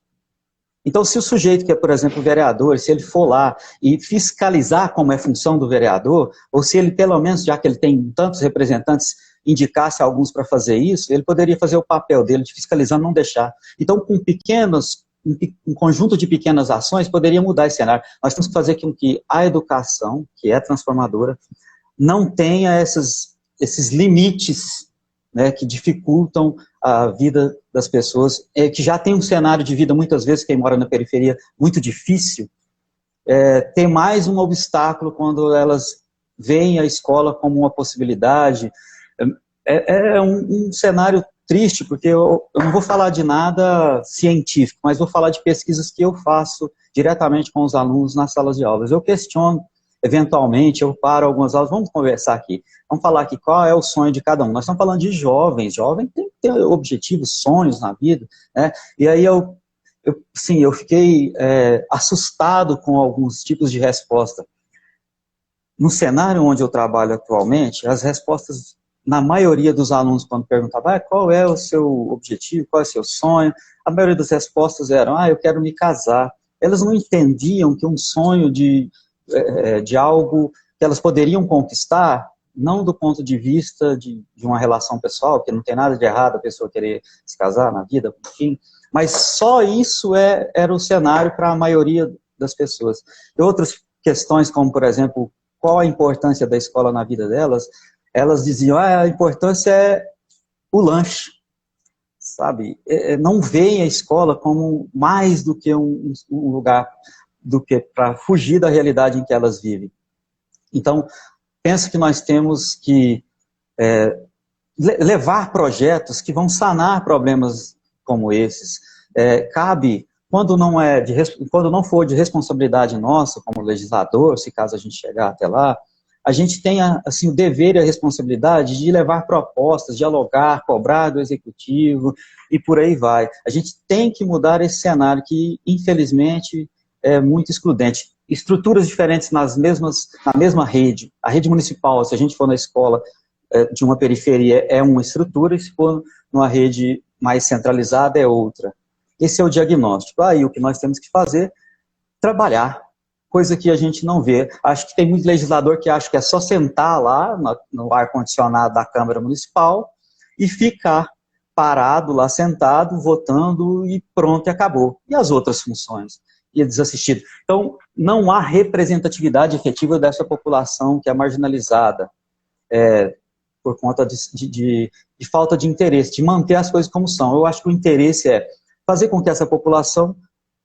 [SPEAKER 2] Então, se o sujeito que é, por exemplo, vereador, se ele for lá e fiscalizar como é função do vereador, ou se ele, pelo menos, já que ele tem tantos representantes, indicasse alguns para fazer isso, ele poderia fazer o papel dele de fiscalizar, não deixar. Então, com um conjunto de pequenas ações poderia mudar esse cenário. Nós temos que fazer com que a educação, que é transformadora, não tenha esses limites, né, que dificultam a vida das pessoas, que já tem um cenário de vida, muitas vezes, quem mora na periferia, muito difícil, tem mais um obstáculo quando elas veem a escola como uma possibilidade. É um cenário triste, porque eu não vou falar de nada científico, mas vou falar de pesquisas que eu faço diretamente com os alunos nas salas de aulas. Eu questiono, eventualmente, eu paro algumas aulas, vamos conversar aqui, vamos falar aqui qual é o sonho de cada um. Nós estamos falando de jovens, jovem tem que ter objetivos, sonhos na vida, né? E aí eu fiquei assustado com alguns tipos de resposta. No cenário onde eu trabalho atualmente, as respostas, na maioria dos alunos, quando perguntava qual é o seu objetivo, qual é o seu sonho, a maioria das respostas eram, eu quero me casar. Elas não entendiam que um sonho de algo que elas poderiam conquistar, não do ponto de vista de uma relação pessoal, que não tem nada de errado a pessoa querer se casar na vida, enfim, mas só isso era o cenário para a maioria das pessoas. E outras questões, como, por exemplo, qual a importância da escola na vida delas, elas diziam, a importância é o lanche, sabe? Não veem a escola como mais do que um lugar, do que para fugir da realidade em que elas vivem. Então, penso que nós temos que levar projetos que vão sanar problemas como esses. Cabe, quando não for de responsabilidade nossa, como legislador, se caso a gente chegar até lá, a gente tem assim, o dever e a responsabilidade de levar propostas, dialogar, cobrar do executivo e por aí vai. A gente tem que mudar esse cenário que, infelizmente, é muito excludente. Estruturas diferentes na mesma rede. A rede municipal, se a gente for na escola de uma periferia, é uma estrutura, e se for numa rede mais centralizada, é outra. Esse é o diagnóstico. Aí o que nós temos que fazer? Trabalhar. Coisa que a gente não vê. Acho que tem muito legislador que acha que é só sentar lá no ar-condicionado da Câmara Municipal e ficar parado lá, sentado, votando e pronto, e acabou. E as outras funções? E desassistido. Então, não há representatividade efetiva dessa população que é marginalizada por conta de falta de interesse, de manter as coisas como são. Eu acho que o interesse é fazer com que essa população,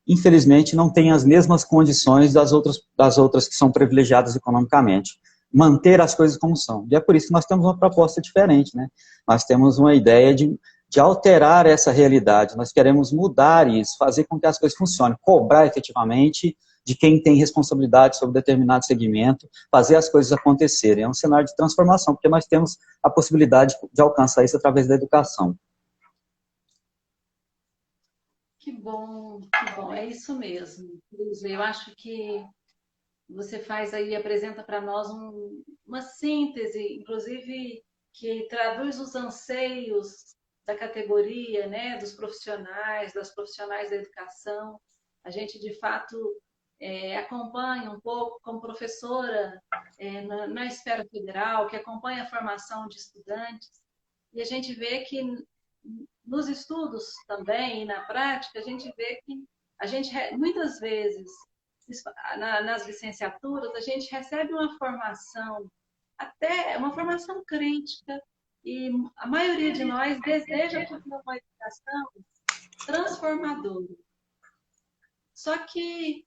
[SPEAKER 2] infelizmente, não tenha as mesmas condições das outras que são privilegiadas economicamente. Manter as coisas como são. E é por isso que nós temos uma proposta diferente, né? Nós temos uma ideia de alterar essa realidade. Nós queremos mudar isso, fazer com que as coisas funcionem, cobrar efetivamente de quem tem responsabilidade sobre determinado segmento, fazer as coisas acontecerem. É um cenário de transformação, porque nós temos a possibilidade de alcançar isso através da educação.
[SPEAKER 1] Que bom, é isso mesmo. Eu acho que você faz aí, apresenta para nós uma síntese, inclusive, que traduz os anseios da categoria, né, dos profissionais, das profissionais da educação. A gente, de fato, acompanha um pouco, como professora na esfera federal, que acompanha a formação de estudantes, e a gente vê que nos estudos também e na prática, a gente vê que a gente, muitas vezes, nas licenciaturas, a gente recebe uma formação, até uma formação crítica, E a maioria de nós deseja ter uma educação transformadora. Só que,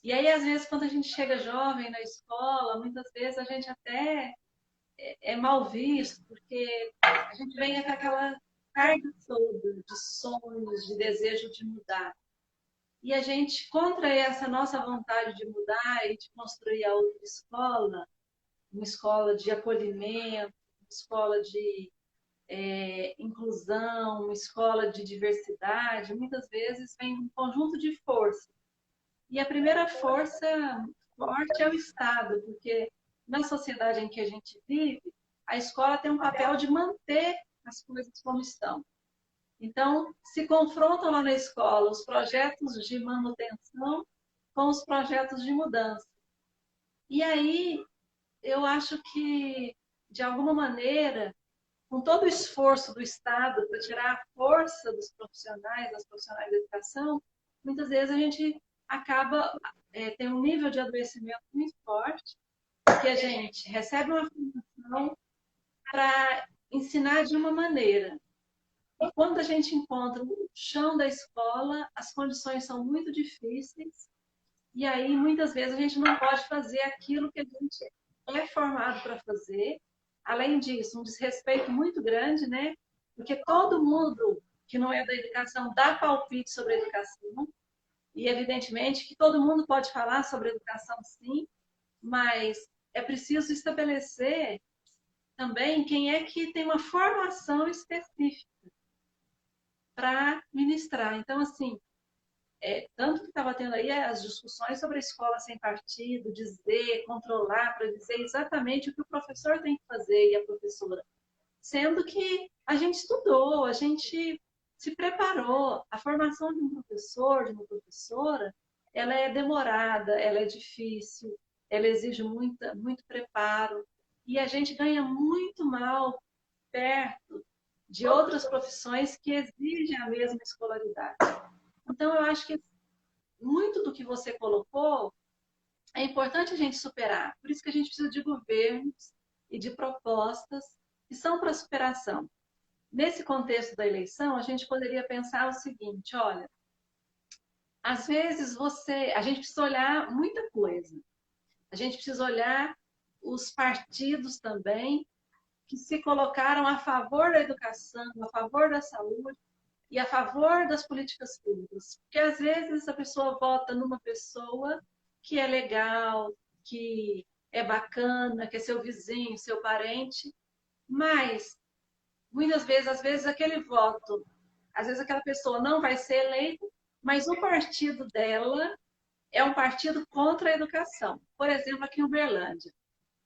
[SPEAKER 1] e aí às vezes quando a gente chega jovem na escola, muitas vezes a gente até é mal visto, porque a gente vem com aquela carga toda de sonhos, de desejo de mudar. E a gente, contra essa nossa vontade de mudar e de construir a outra escola, uma escola de acolhimento, uma escola de inclusão, uma escola de diversidade, muitas vezes vem um conjunto de forças. E a primeira força forte é o Estado, porque na sociedade em que a gente vive, a escola tem um papel de manter as coisas como estão. Então, se confrontam lá na escola os projetos de manutenção com os projetos de mudança. E aí, eu acho que, de alguma maneira, com todo o esforço do Estado para tirar a força dos profissionais, das profissionais da educação, muitas vezes a gente acaba tem um nível de adoecimento muito forte, que a gente recebe uma formação para ensinar de uma maneira. E quando a gente encontra o chão da escola, as condições são muito difíceis, e aí muitas vezes a gente não pode fazer aquilo que a gente é formado para fazer. Além disso, um desrespeito muito grande, né? Porque todo mundo que não é da educação dá palpite sobre a educação, e evidentemente que todo mundo pode falar sobre educação, sim, mas é preciso estabelecer também quem é que tem uma formação específica para ministrar. Então, assim, tanto que estava tendo aí as discussões sobre a escola sem partido, dizer, controlar, para dizer exatamente o que o professor tem que fazer e a professora. Sendo que a gente estudou, a gente se preparou. A formação de um professor, de uma professora, ela é demorada, ela é difícil, ela exige muito preparo. E a gente ganha muito mal perto de outras profissões que exigem a mesma escolaridade. Então, eu acho que muito do que você colocou é importante a gente superar. Por isso que a gente precisa de governos e de propostas que são para superação. Nesse contexto da eleição, a gente poderia pensar o seguinte, olha, às vezes a gente precisa olhar muita coisa. A gente precisa olhar os partidos também que se colocaram a favor da educação, a favor da saúde e a favor das políticas públicas. Porque às vezes a pessoa vota numa pessoa que é legal, que é bacana, que é seu vizinho, seu parente, mas muitas vezes, às vezes aquele voto, às vezes aquela pessoa não vai ser eleita, mas o partido dela é um partido contra a educação. Por exemplo, aqui em Uberlândia,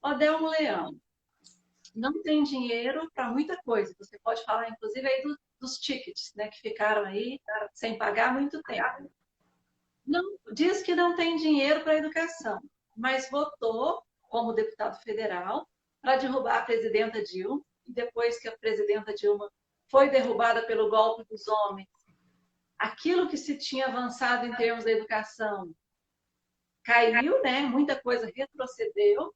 [SPEAKER 1] Odelmo Leão não tem dinheiro para muita coisa. Você pode falar, inclusive, aí dos tickets, né, que ficaram aí sem pagar há muito tempo. Não, diz que não tem dinheiro para a educação, mas votou como deputado federal para derrubar a presidenta Dilma, e depois que a presidenta Dilma foi derrubada pelo golpe dos homens, aquilo que se tinha avançado em termos da educação caiu, né? Muita coisa retrocedeu.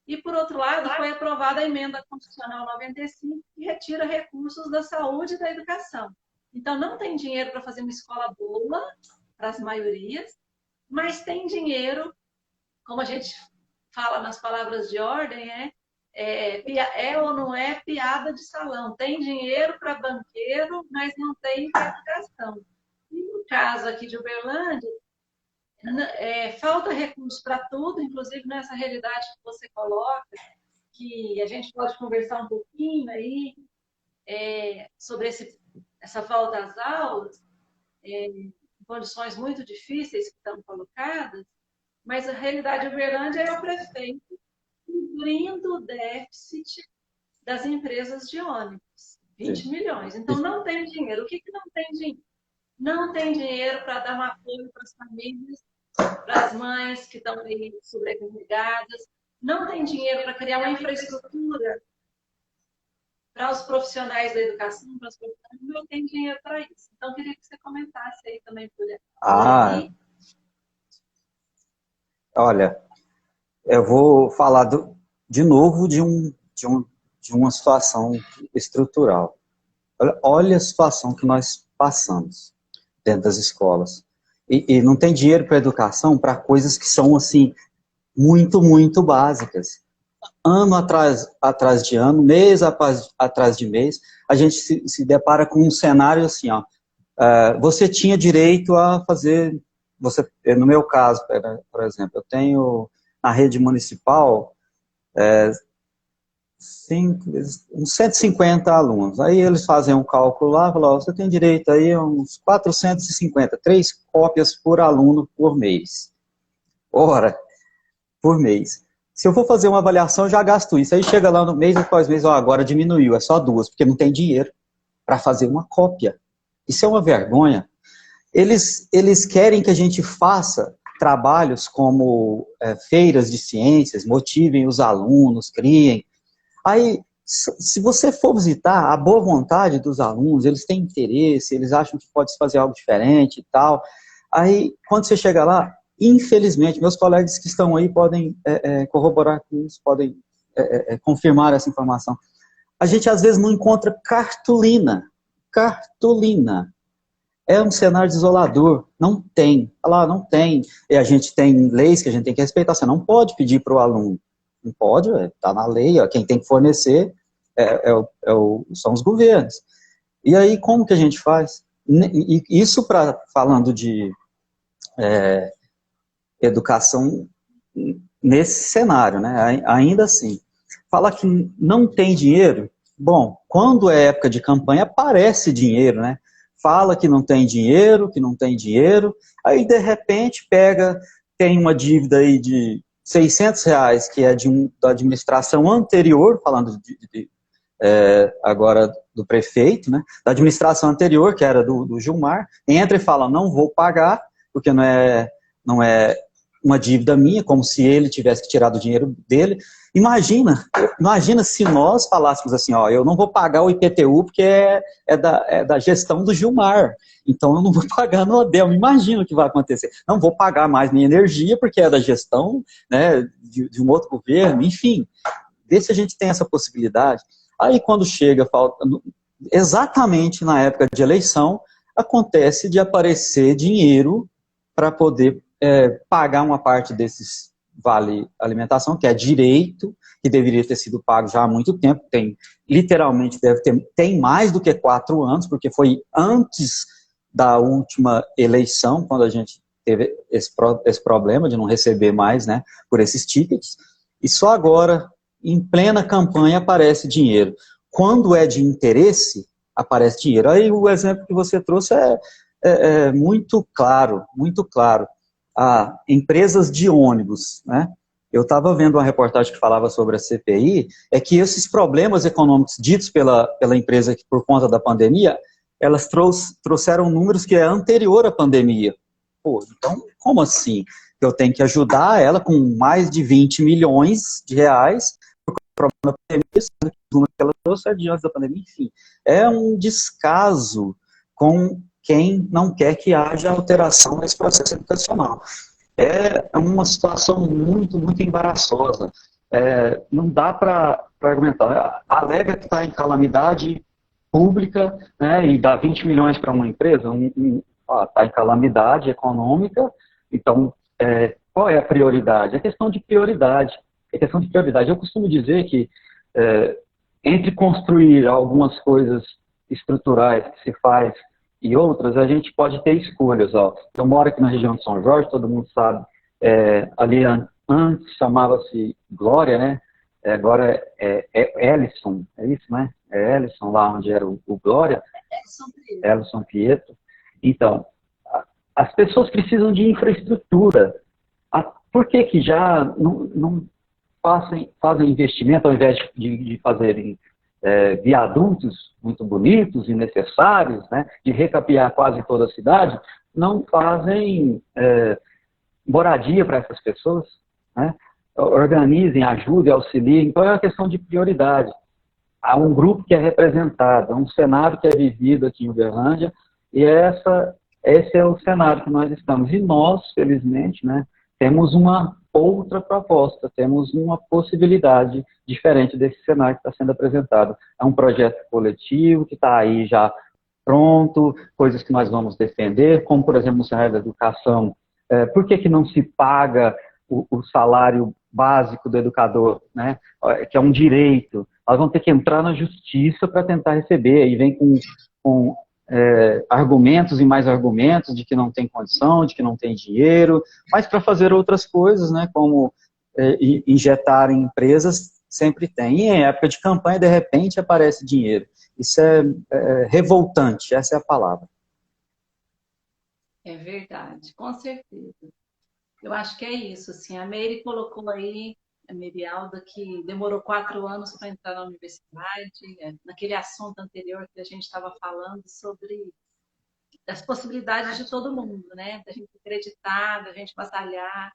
[SPEAKER 1] E, por outro lado, foi aprovada a emenda constitucional 95, que retira recursos da saúde e da educação. Então, não tem dinheiro para fazer uma escola boa para as maiorias, mas tem dinheiro, como a gente fala nas palavras de ordem, é ou não é piada de salão. Tem dinheiro para banqueiro, mas não tem para educação. E no caso aqui de Uberlândia, falta recurso para tudo, inclusive nessa realidade que você coloca, que a gente pode conversar um pouquinho aí sobre essa volta às aulas, em condições muito difíceis que estão colocadas, mas a realidade de Uberlândia é o prefeito cobrindo o déficit das empresas de ônibus, 20 Sim. milhões. Então, não tem dinheiro. O que não tem dinheiro? Não tem dinheiro para dar um apoio para as famílias, para as mães que estão aí sobrecarregadas. Não tem dinheiro para criar uma infraestrutura para os profissionais da educação, para os profissionais. Não tem dinheiro para isso. Então, eu queria que você comentasse aí também por aí.
[SPEAKER 2] Olha, eu vou falar de novo de de uma situação estrutural. Olha a situação que nós passamos dentro das escolas. E não tem dinheiro para educação para coisas que são, assim, muito, muito básicas. Ano atrás de ano, mês atrás de mês, a gente se depara com um cenário assim, ó, você tinha direito a fazer, no meu caso, por exemplo, eu tenho na rede municipal uns 150 alunos, aí eles fazem um cálculo lá, falam, ó, você tem direito aí a uns 450, 3 cópias por aluno por mês. Ora, por mês. Se eu for fazer uma avaliação, eu já gasto isso. Aí chega lá no mês após mês, ó, agora diminuiu, é só 2, porque não tem dinheiro para fazer uma cópia. Isso é uma vergonha. Eles querem que a gente faça trabalhos como feiras de ciências, motivem os alunos, criem. Aí, se você for visitar, a boa vontade dos alunos, eles têm interesse, eles acham que pode se fazer algo diferente e tal. Aí, quando você chega lá, infelizmente, meus colegas que estão aí podem corroborar com isso, podem confirmar essa informação. A gente, às vezes, não encontra cartolina. Cartolina. É um cenário desolador. Não tem. Olha lá, não tem. E a gente tem leis que a gente tem que respeitar. Você não pode pedir para o aluno. Não pode, está na lei. Ó, quem tem que fornecer são os governos. E aí, como que a gente faz? Isso falando de educação nesse cenário, né? Ainda assim. Fala que não tem dinheiro. Bom, quando é época de campanha, aparece dinheiro, né? Fala que não tem dinheiro, aí de repente tem uma dívida aí de R$600, que é da administração anterior, falando agora do prefeito, né? Da administração anterior, que era do Gilmar, entra e fala, não vou pagar, porque não é uma dívida minha, como se ele tivesse que tirar do dinheiro dele. Imagina se nós falássemos assim, ó, eu não vou pagar o IPTU porque é da gestão do Gilmar, então eu não vou pagar no Odel. Imagina o que vai acontecer. Não vou pagar mais minha energia porque é da gestão, né, de um outro governo, enfim. Vê se a gente tem essa possibilidade. Aí quando chega, exatamente na época de eleição, acontece de aparecer dinheiro para poder pagar uma parte desses vale alimentação, que é direito, que deveria ter sido pago já há muito tempo, literalmente tem mais do que 4 anos, porque foi antes da última eleição, quando a gente teve esse problema de não receber mais, né, por esses tickets, e só agora, em plena campanha, aparece dinheiro. Quando é de interesse, aparece dinheiro. Aí o exemplo que você trouxe é muito claro, muito claro. Empresas de ônibus, né? Eu estava vendo uma reportagem que falava sobre a CPI, é que esses problemas econômicos ditos pela empresa que, por conta da pandemia, elas trouxeram números que é anterior à pandemia. Pô, então, como assim? Eu tenho que ajudar ela com mais de 20 milhões de reais, porque o problema da pandemia, sendo que os números que ela trouxe é de antes da pandemia, enfim. É um descaso com quem não quer que haja alteração nesse processo educacional. É uma situação muito, muito embaraçosa. Não dá para argumentar. Alega que está em calamidade pública, né, e dá 20 milhões para uma empresa, está em calamidade econômica, então qual é a prioridade? É questão de prioridade. Eu costumo dizer que entre construir algumas coisas estruturais que se faz e outras, a gente pode ter escolhas. Ó. Eu moro aqui na região de São Jorge, todo mundo sabe, ali antes chamava-se Glória, né? Agora é Ellison, é isso, né? É Ellison, lá onde era o Glória. Ellison Pietro. Então, as pessoas precisam de infraestrutura. Por que já não fazem investimento, ao invés de fazerem viadutos muito bonitos e necessários, né, de recapear quase toda a cidade, não fazem moradia para essas pessoas, né? Organizem, ajudem, auxiliem. Então é uma questão de prioridade. Há um grupo que é representado, há um cenário que é vivido aqui em Uberlândia, e esse é o cenário que nós estamos. E nós, felizmente, né, temos uma outra proposta, temos uma possibilidade diferente desse cenário que está sendo apresentado. É um projeto coletivo que está aí já pronto, coisas que nós vamos defender, como, por exemplo, no cenário da educação, por que não se paga o salário básico do educador, né? Que é um direito? Nós vamos ter que entrar na justiça para tentar receber, aí vem com argumentos e mais argumentos de que não tem condição, de que não tem dinheiro, mas para fazer outras coisas, né, como injetar em empresas, sempre tem. E em época de campanha, de repente, aparece dinheiro. Isso é revoltante, essa é a palavra.
[SPEAKER 1] É verdade, com certeza. Eu acho que é isso, assim, a Meire colocou aí, a Meire Alda, que demorou 4 anos para entrar na universidade, naquele assunto anterior que a gente estava falando sobre as possibilidades de todo mundo, né? Da gente acreditar, da gente batalhar,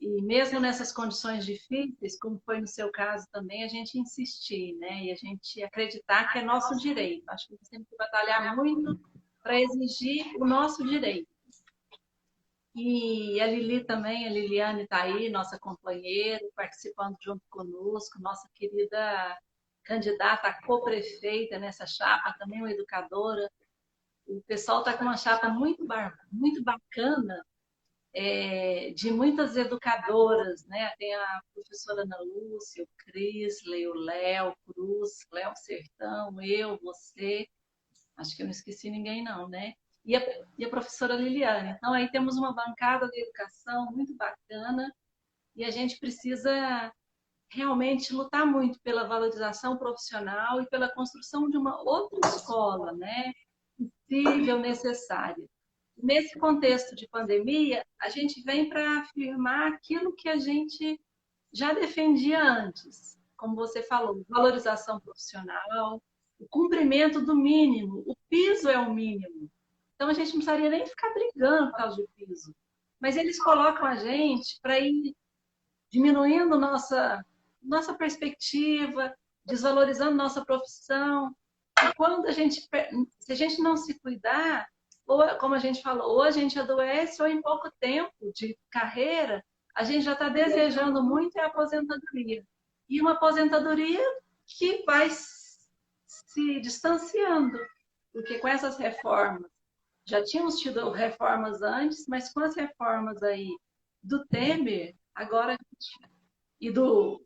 [SPEAKER 1] e mesmo nessas condições difíceis, como foi no seu caso também, a gente insistir, né? E a gente acreditar que é nosso direito. Acho que a gente tem que batalhar muito para exigir o nosso direito. E a Lili também, a Liliane está aí, nossa companheira, participando junto conosco, nossa querida candidata a co-prefeita nessa chapa, também uma educadora. O pessoal está com uma chapa muito bacana, de muitas educadoras, né? Tem a professora Ana Lúcia, o Crisley, o Léo Cruz, Léo Sertão, eu, você, acho que eu não esqueci ninguém não, né? E a professora Liliane. Então, aí temos uma bancada de educação muito bacana e a gente precisa realmente lutar muito pela valorização profissional e pela construção de uma outra escola, né? Possível, necessária. Nesse contexto de pandemia, a gente vem para afirmar aquilo que a gente já defendia antes. Como você falou, valorização profissional, o cumprimento do mínimo, o piso é o mínimo. Então a gente não precisaria nem ficar brigando por causa do piso. Mas eles colocam a gente para ir diminuindo nossa perspectiva, desvalorizando nossa profissão. E quando se a gente não se cuidar, ou como a gente falou, ou a gente adoece, ou em pouco tempo de carreira, a gente já está desejando muito a aposentadoria. E uma aposentadoria que vai se distanciando, porque com essas reformas, já tínhamos tido reformas antes, mas com as reformas aí do Temer, agora, e do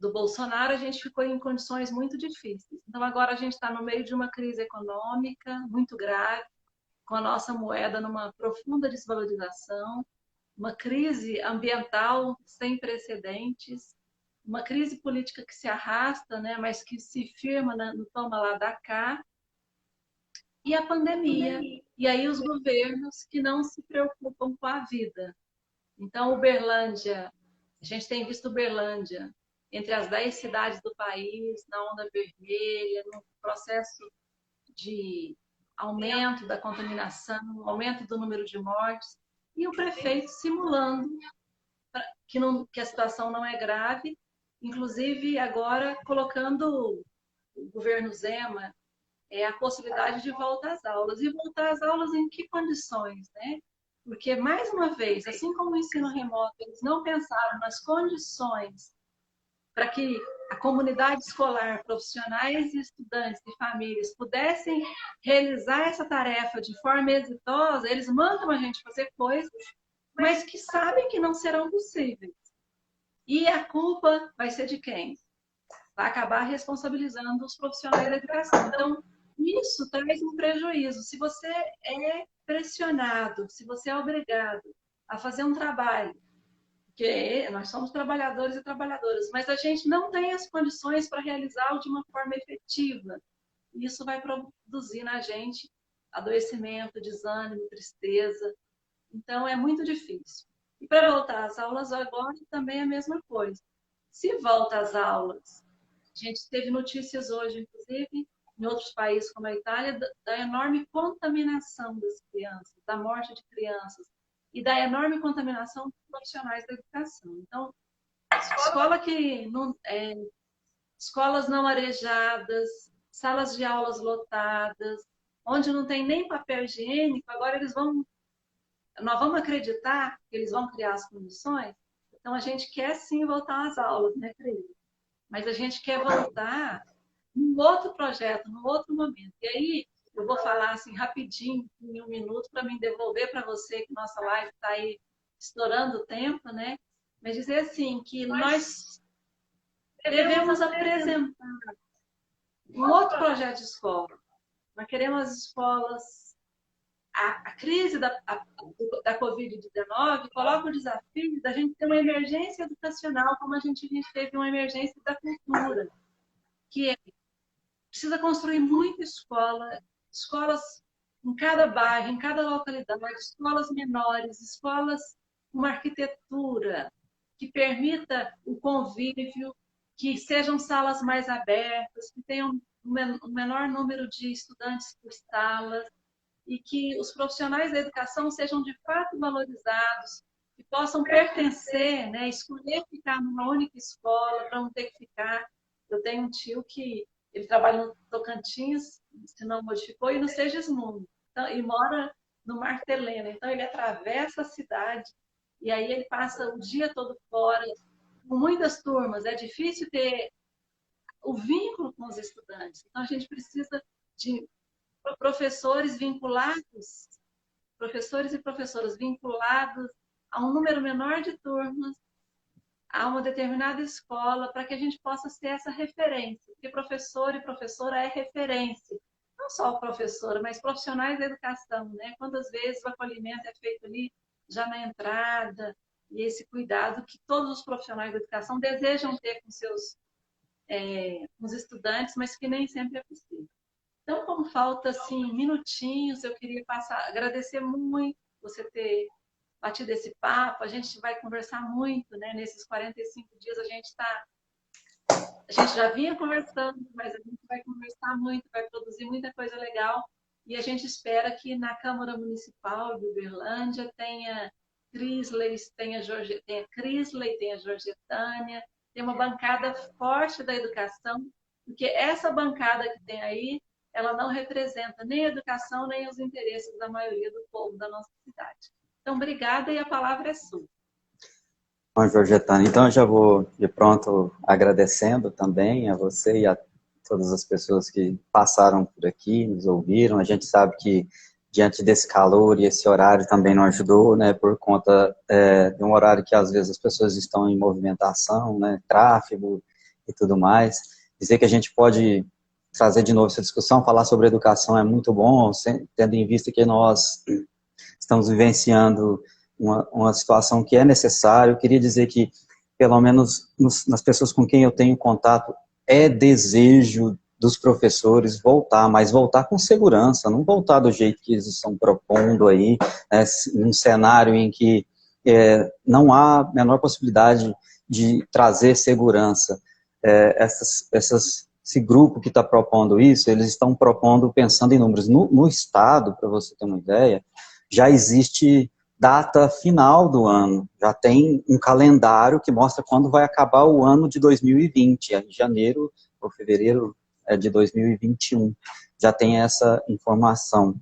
[SPEAKER 1] Bolsonaro, a gente ficou em condições muito difíceis. Então, agora a gente está no meio de uma crise econômica muito grave, com a nossa moeda numa profunda desvalorização, uma crise ambiental sem precedentes, uma crise política que se arrasta, né, mas que se firma no toma lá da cá, e a pandemia. E aí os governos que não se preocupam com a vida. Então, Uberlândia, a gente tem visto Uberlândia entre as 10 cidades do país, na onda vermelha, no processo de aumento da contaminação, aumento do número de mortes, e o prefeito simulando que a situação não é grave, inclusive agora colocando o governo Zema a possibilidade de volta às aulas. E voltar às aulas em que condições, né? Porque, mais uma vez, assim como o ensino remoto, eles não pensaram nas condições para que a comunidade escolar, profissionais e estudantes e famílias pudessem realizar essa tarefa de forma exitosa, eles mandam a gente fazer coisas, mas que sabem que não serão possíveis. E a culpa vai ser de quem? Vai acabar responsabilizando os profissionais da educação. Então, isso traz um prejuízo. Se você é pressionado, se você é obrigado a fazer um trabalho, porque nós somos trabalhadores e trabalhadoras, mas a gente não tem as condições para realizá-lo de uma forma efetiva. Isso vai produzir na gente adoecimento, desânimo, tristeza. Então, é muito difícil. E para voltar às aulas agora também é a mesma coisa. Se volta às aulas, a gente teve notícias hoje, inclusive, em outros países como a Itália, da enorme contaminação das crianças, da morte de crianças e da enorme contaminação dos profissionais da educação. Então, escolas não arejadas, salas de aulas lotadas, onde não tem nem papel higiênico, agora nós vamos acreditar que eles vão criar as condições. Então, a gente quer sim voltar às aulas, né, Cris? Mas a gente quer voltar num outro projeto, num outro momento. E aí, eu vou falar assim rapidinho, em um minuto, para me devolver para você, que nossa live está aí estourando o tempo, né? Mas dizer assim, que nós devemos apresentar um outro projeto de escola. Nós queremos as escolas. A crise da Covid-19 coloca o desafio da gente ter uma emergência educacional, como a gente teve uma emergência da cultura, que é, precisa construir muita escola, escolas em cada bairro, em cada localidade, escolas menores, escolas com uma arquitetura que permita o convívio, que sejam salas mais abertas, que tenham um menor número de estudantes por sala, e que os profissionais da educação sejam de fato valorizados, que possam pertencer, né, escolher ficar numa única escola para não ter que ficar. Eu tenho um tio que ele trabalha no Tocantins, se não modificou, e no Segismundo, então, e mora no Martelena. Então ele atravessa a cidade e aí ele passa o dia todo fora, com muitas turmas. É difícil ter o vínculo com os estudantes. Então a gente precisa de professores vinculados, professores e professoras vinculados a um número menor de turmas, a uma determinada escola, para que a gente possa ser essa referência. Porque professor e professora é referência. Não só professora, mas profissionais da educação, né? Quantas vezes o acolhimento é feito ali já na entrada, e esse cuidado que todos os profissionais da educação desejam ter com seus com os estudantes, mas que nem sempre é possível. Então, como falta assim, minutinhos, eu queria agradecer muito você ter batido esse papo. A gente vai conversar muito, né? Nesses 45 dias a gente já vinha conversando, mas a gente vai conversar muito, vai produzir muita coisa legal. E a gente espera que na Câmara Municipal de Uberlândia tenha Crisley, tenha Crisley, tenha Georgetânia, tem uma bancada forte da educação, porque essa bancada que tem aí, ela não representa nem a educação, nem os interesses da maioria do povo da nossa cidade. Então, obrigada e a palavra é sua.
[SPEAKER 2] Bom, Georgetana, então eu já vou de pronto agradecendo também a você e a todas as pessoas que passaram por aqui, nos ouviram. A gente sabe que diante desse calor e esse horário também não ajudou, né, por conta de um horário que às vezes as pessoas estão em movimentação, né, tráfego e tudo mais. Dizer que a gente pode trazer de novo essa discussão, falar sobre educação é muito bom, tendo em vista que nós estamos vivenciando uma situação que é necessária. Eu queria dizer que, pelo menos nas pessoas com quem eu tenho contato, é desejo dos professores voltar, mas voltar com segurança, não voltar do jeito que eles estão propondo aí, né, num cenário em que não há a menor possibilidade de trazer segurança. Esse grupo que está propondo isso, eles estão propondo pensando em números. No Estado, para você ter uma ideia, já existe data final do ano, já tem um calendário que mostra quando vai acabar o ano de 2020, em janeiro ou fevereiro de 2021, já tem essa informação.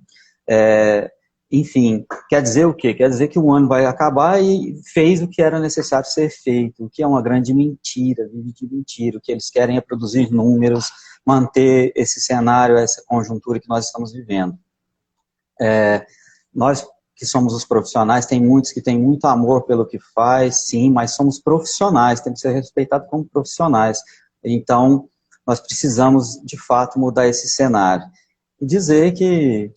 [SPEAKER 2] Enfim, quer dizer o quê? Quer dizer que o ano vai acabar e fez o que era necessário ser feito, o que é uma grande mentira, vive de mentira. O que eles querem é produzir números, manter esse cenário, essa conjuntura que nós estamos vivendo. Nós que somos os profissionais, tem muitos que têm muito amor pelo que faz, sim, mas somos profissionais, temos que ser respeitados como profissionais. Então, nós precisamos, de fato, mudar esse cenário. E dizer que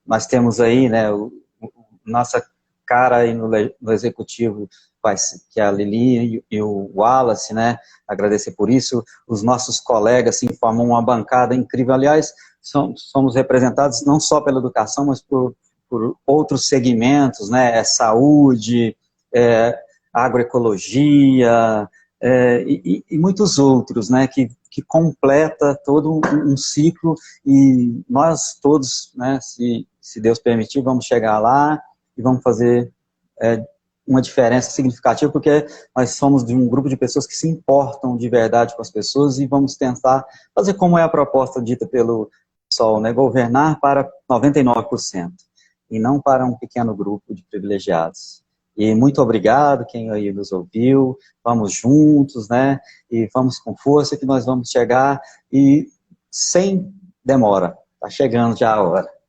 [SPEAKER 2] nós temos aí, né, nossa cara aí no executivo, que é a Lili e o Wallace, né, agradecer por isso. Os nossos colegas, assim, formam uma bancada incrível. Aliás, somos representados não só pela educação, mas por outros segmentos, né, saúde, agroecologia, e muitos outros, né, que completa todo um ciclo, e nós todos, né, se Deus permitir, vamos chegar lá e vamos fazer uma diferença significativa, porque nós somos de um grupo de pessoas que se importam de verdade com as pessoas, e vamos tentar fazer como é a proposta dita pelo PSOL, né, governar para 99%. E não para um pequeno grupo de privilegiados. E muito obrigado quem aí nos ouviu. Vamos juntos, né? E vamos com força que nós vamos chegar e sem demora. Tá chegando já a hora.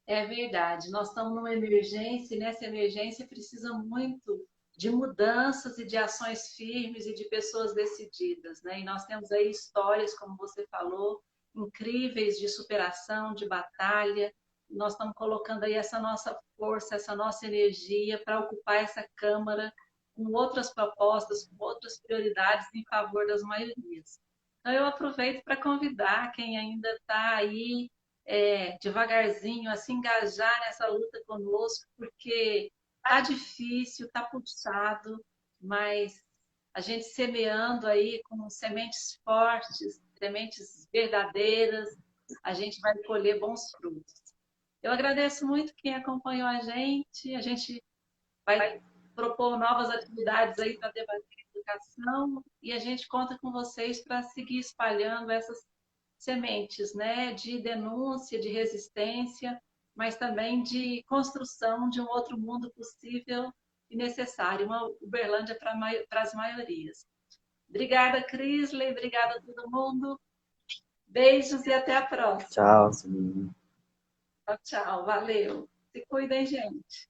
[SPEAKER 1] É verdade, nós estamos numa emergência e nessa emergência precisa muito de mudanças e de ações firmes e de pessoas decididas, né? E nós temos aí histórias, como você falou, incríveis de superação, de batalha. Nós estamos colocando aí essa nossa força, essa nossa energia para ocupar essa Câmara com outras propostas, com outras prioridades em favor das maiorias. Então, eu aproveito para convidar quem ainda está aí devagarzinho a se engajar nessa luta conosco, porque tá difícil, tá puxado, mas a gente semeando aí com sementes fortes, sementes verdadeiras, a gente vai colher bons frutos. Eu agradeço muito quem acompanhou a gente vai propor novas atividades aí para debater educação e a gente conta com vocês para seguir espalhando essas sementes, né, de denúncia, de resistência, mas também de construção de um outro mundo possível e necessário, uma Uberlândia para as maiorias. Obrigada, Crisley, obrigada a todo mundo. Beijos e até a próxima.
[SPEAKER 2] Tchau, Silvia.
[SPEAKER 1] Tchau, tchau. Valeu. Se cuidem, gente.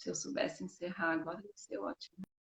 [SPEAKER 1] Se eu soubesse encerrar agora, ia ser ótimo.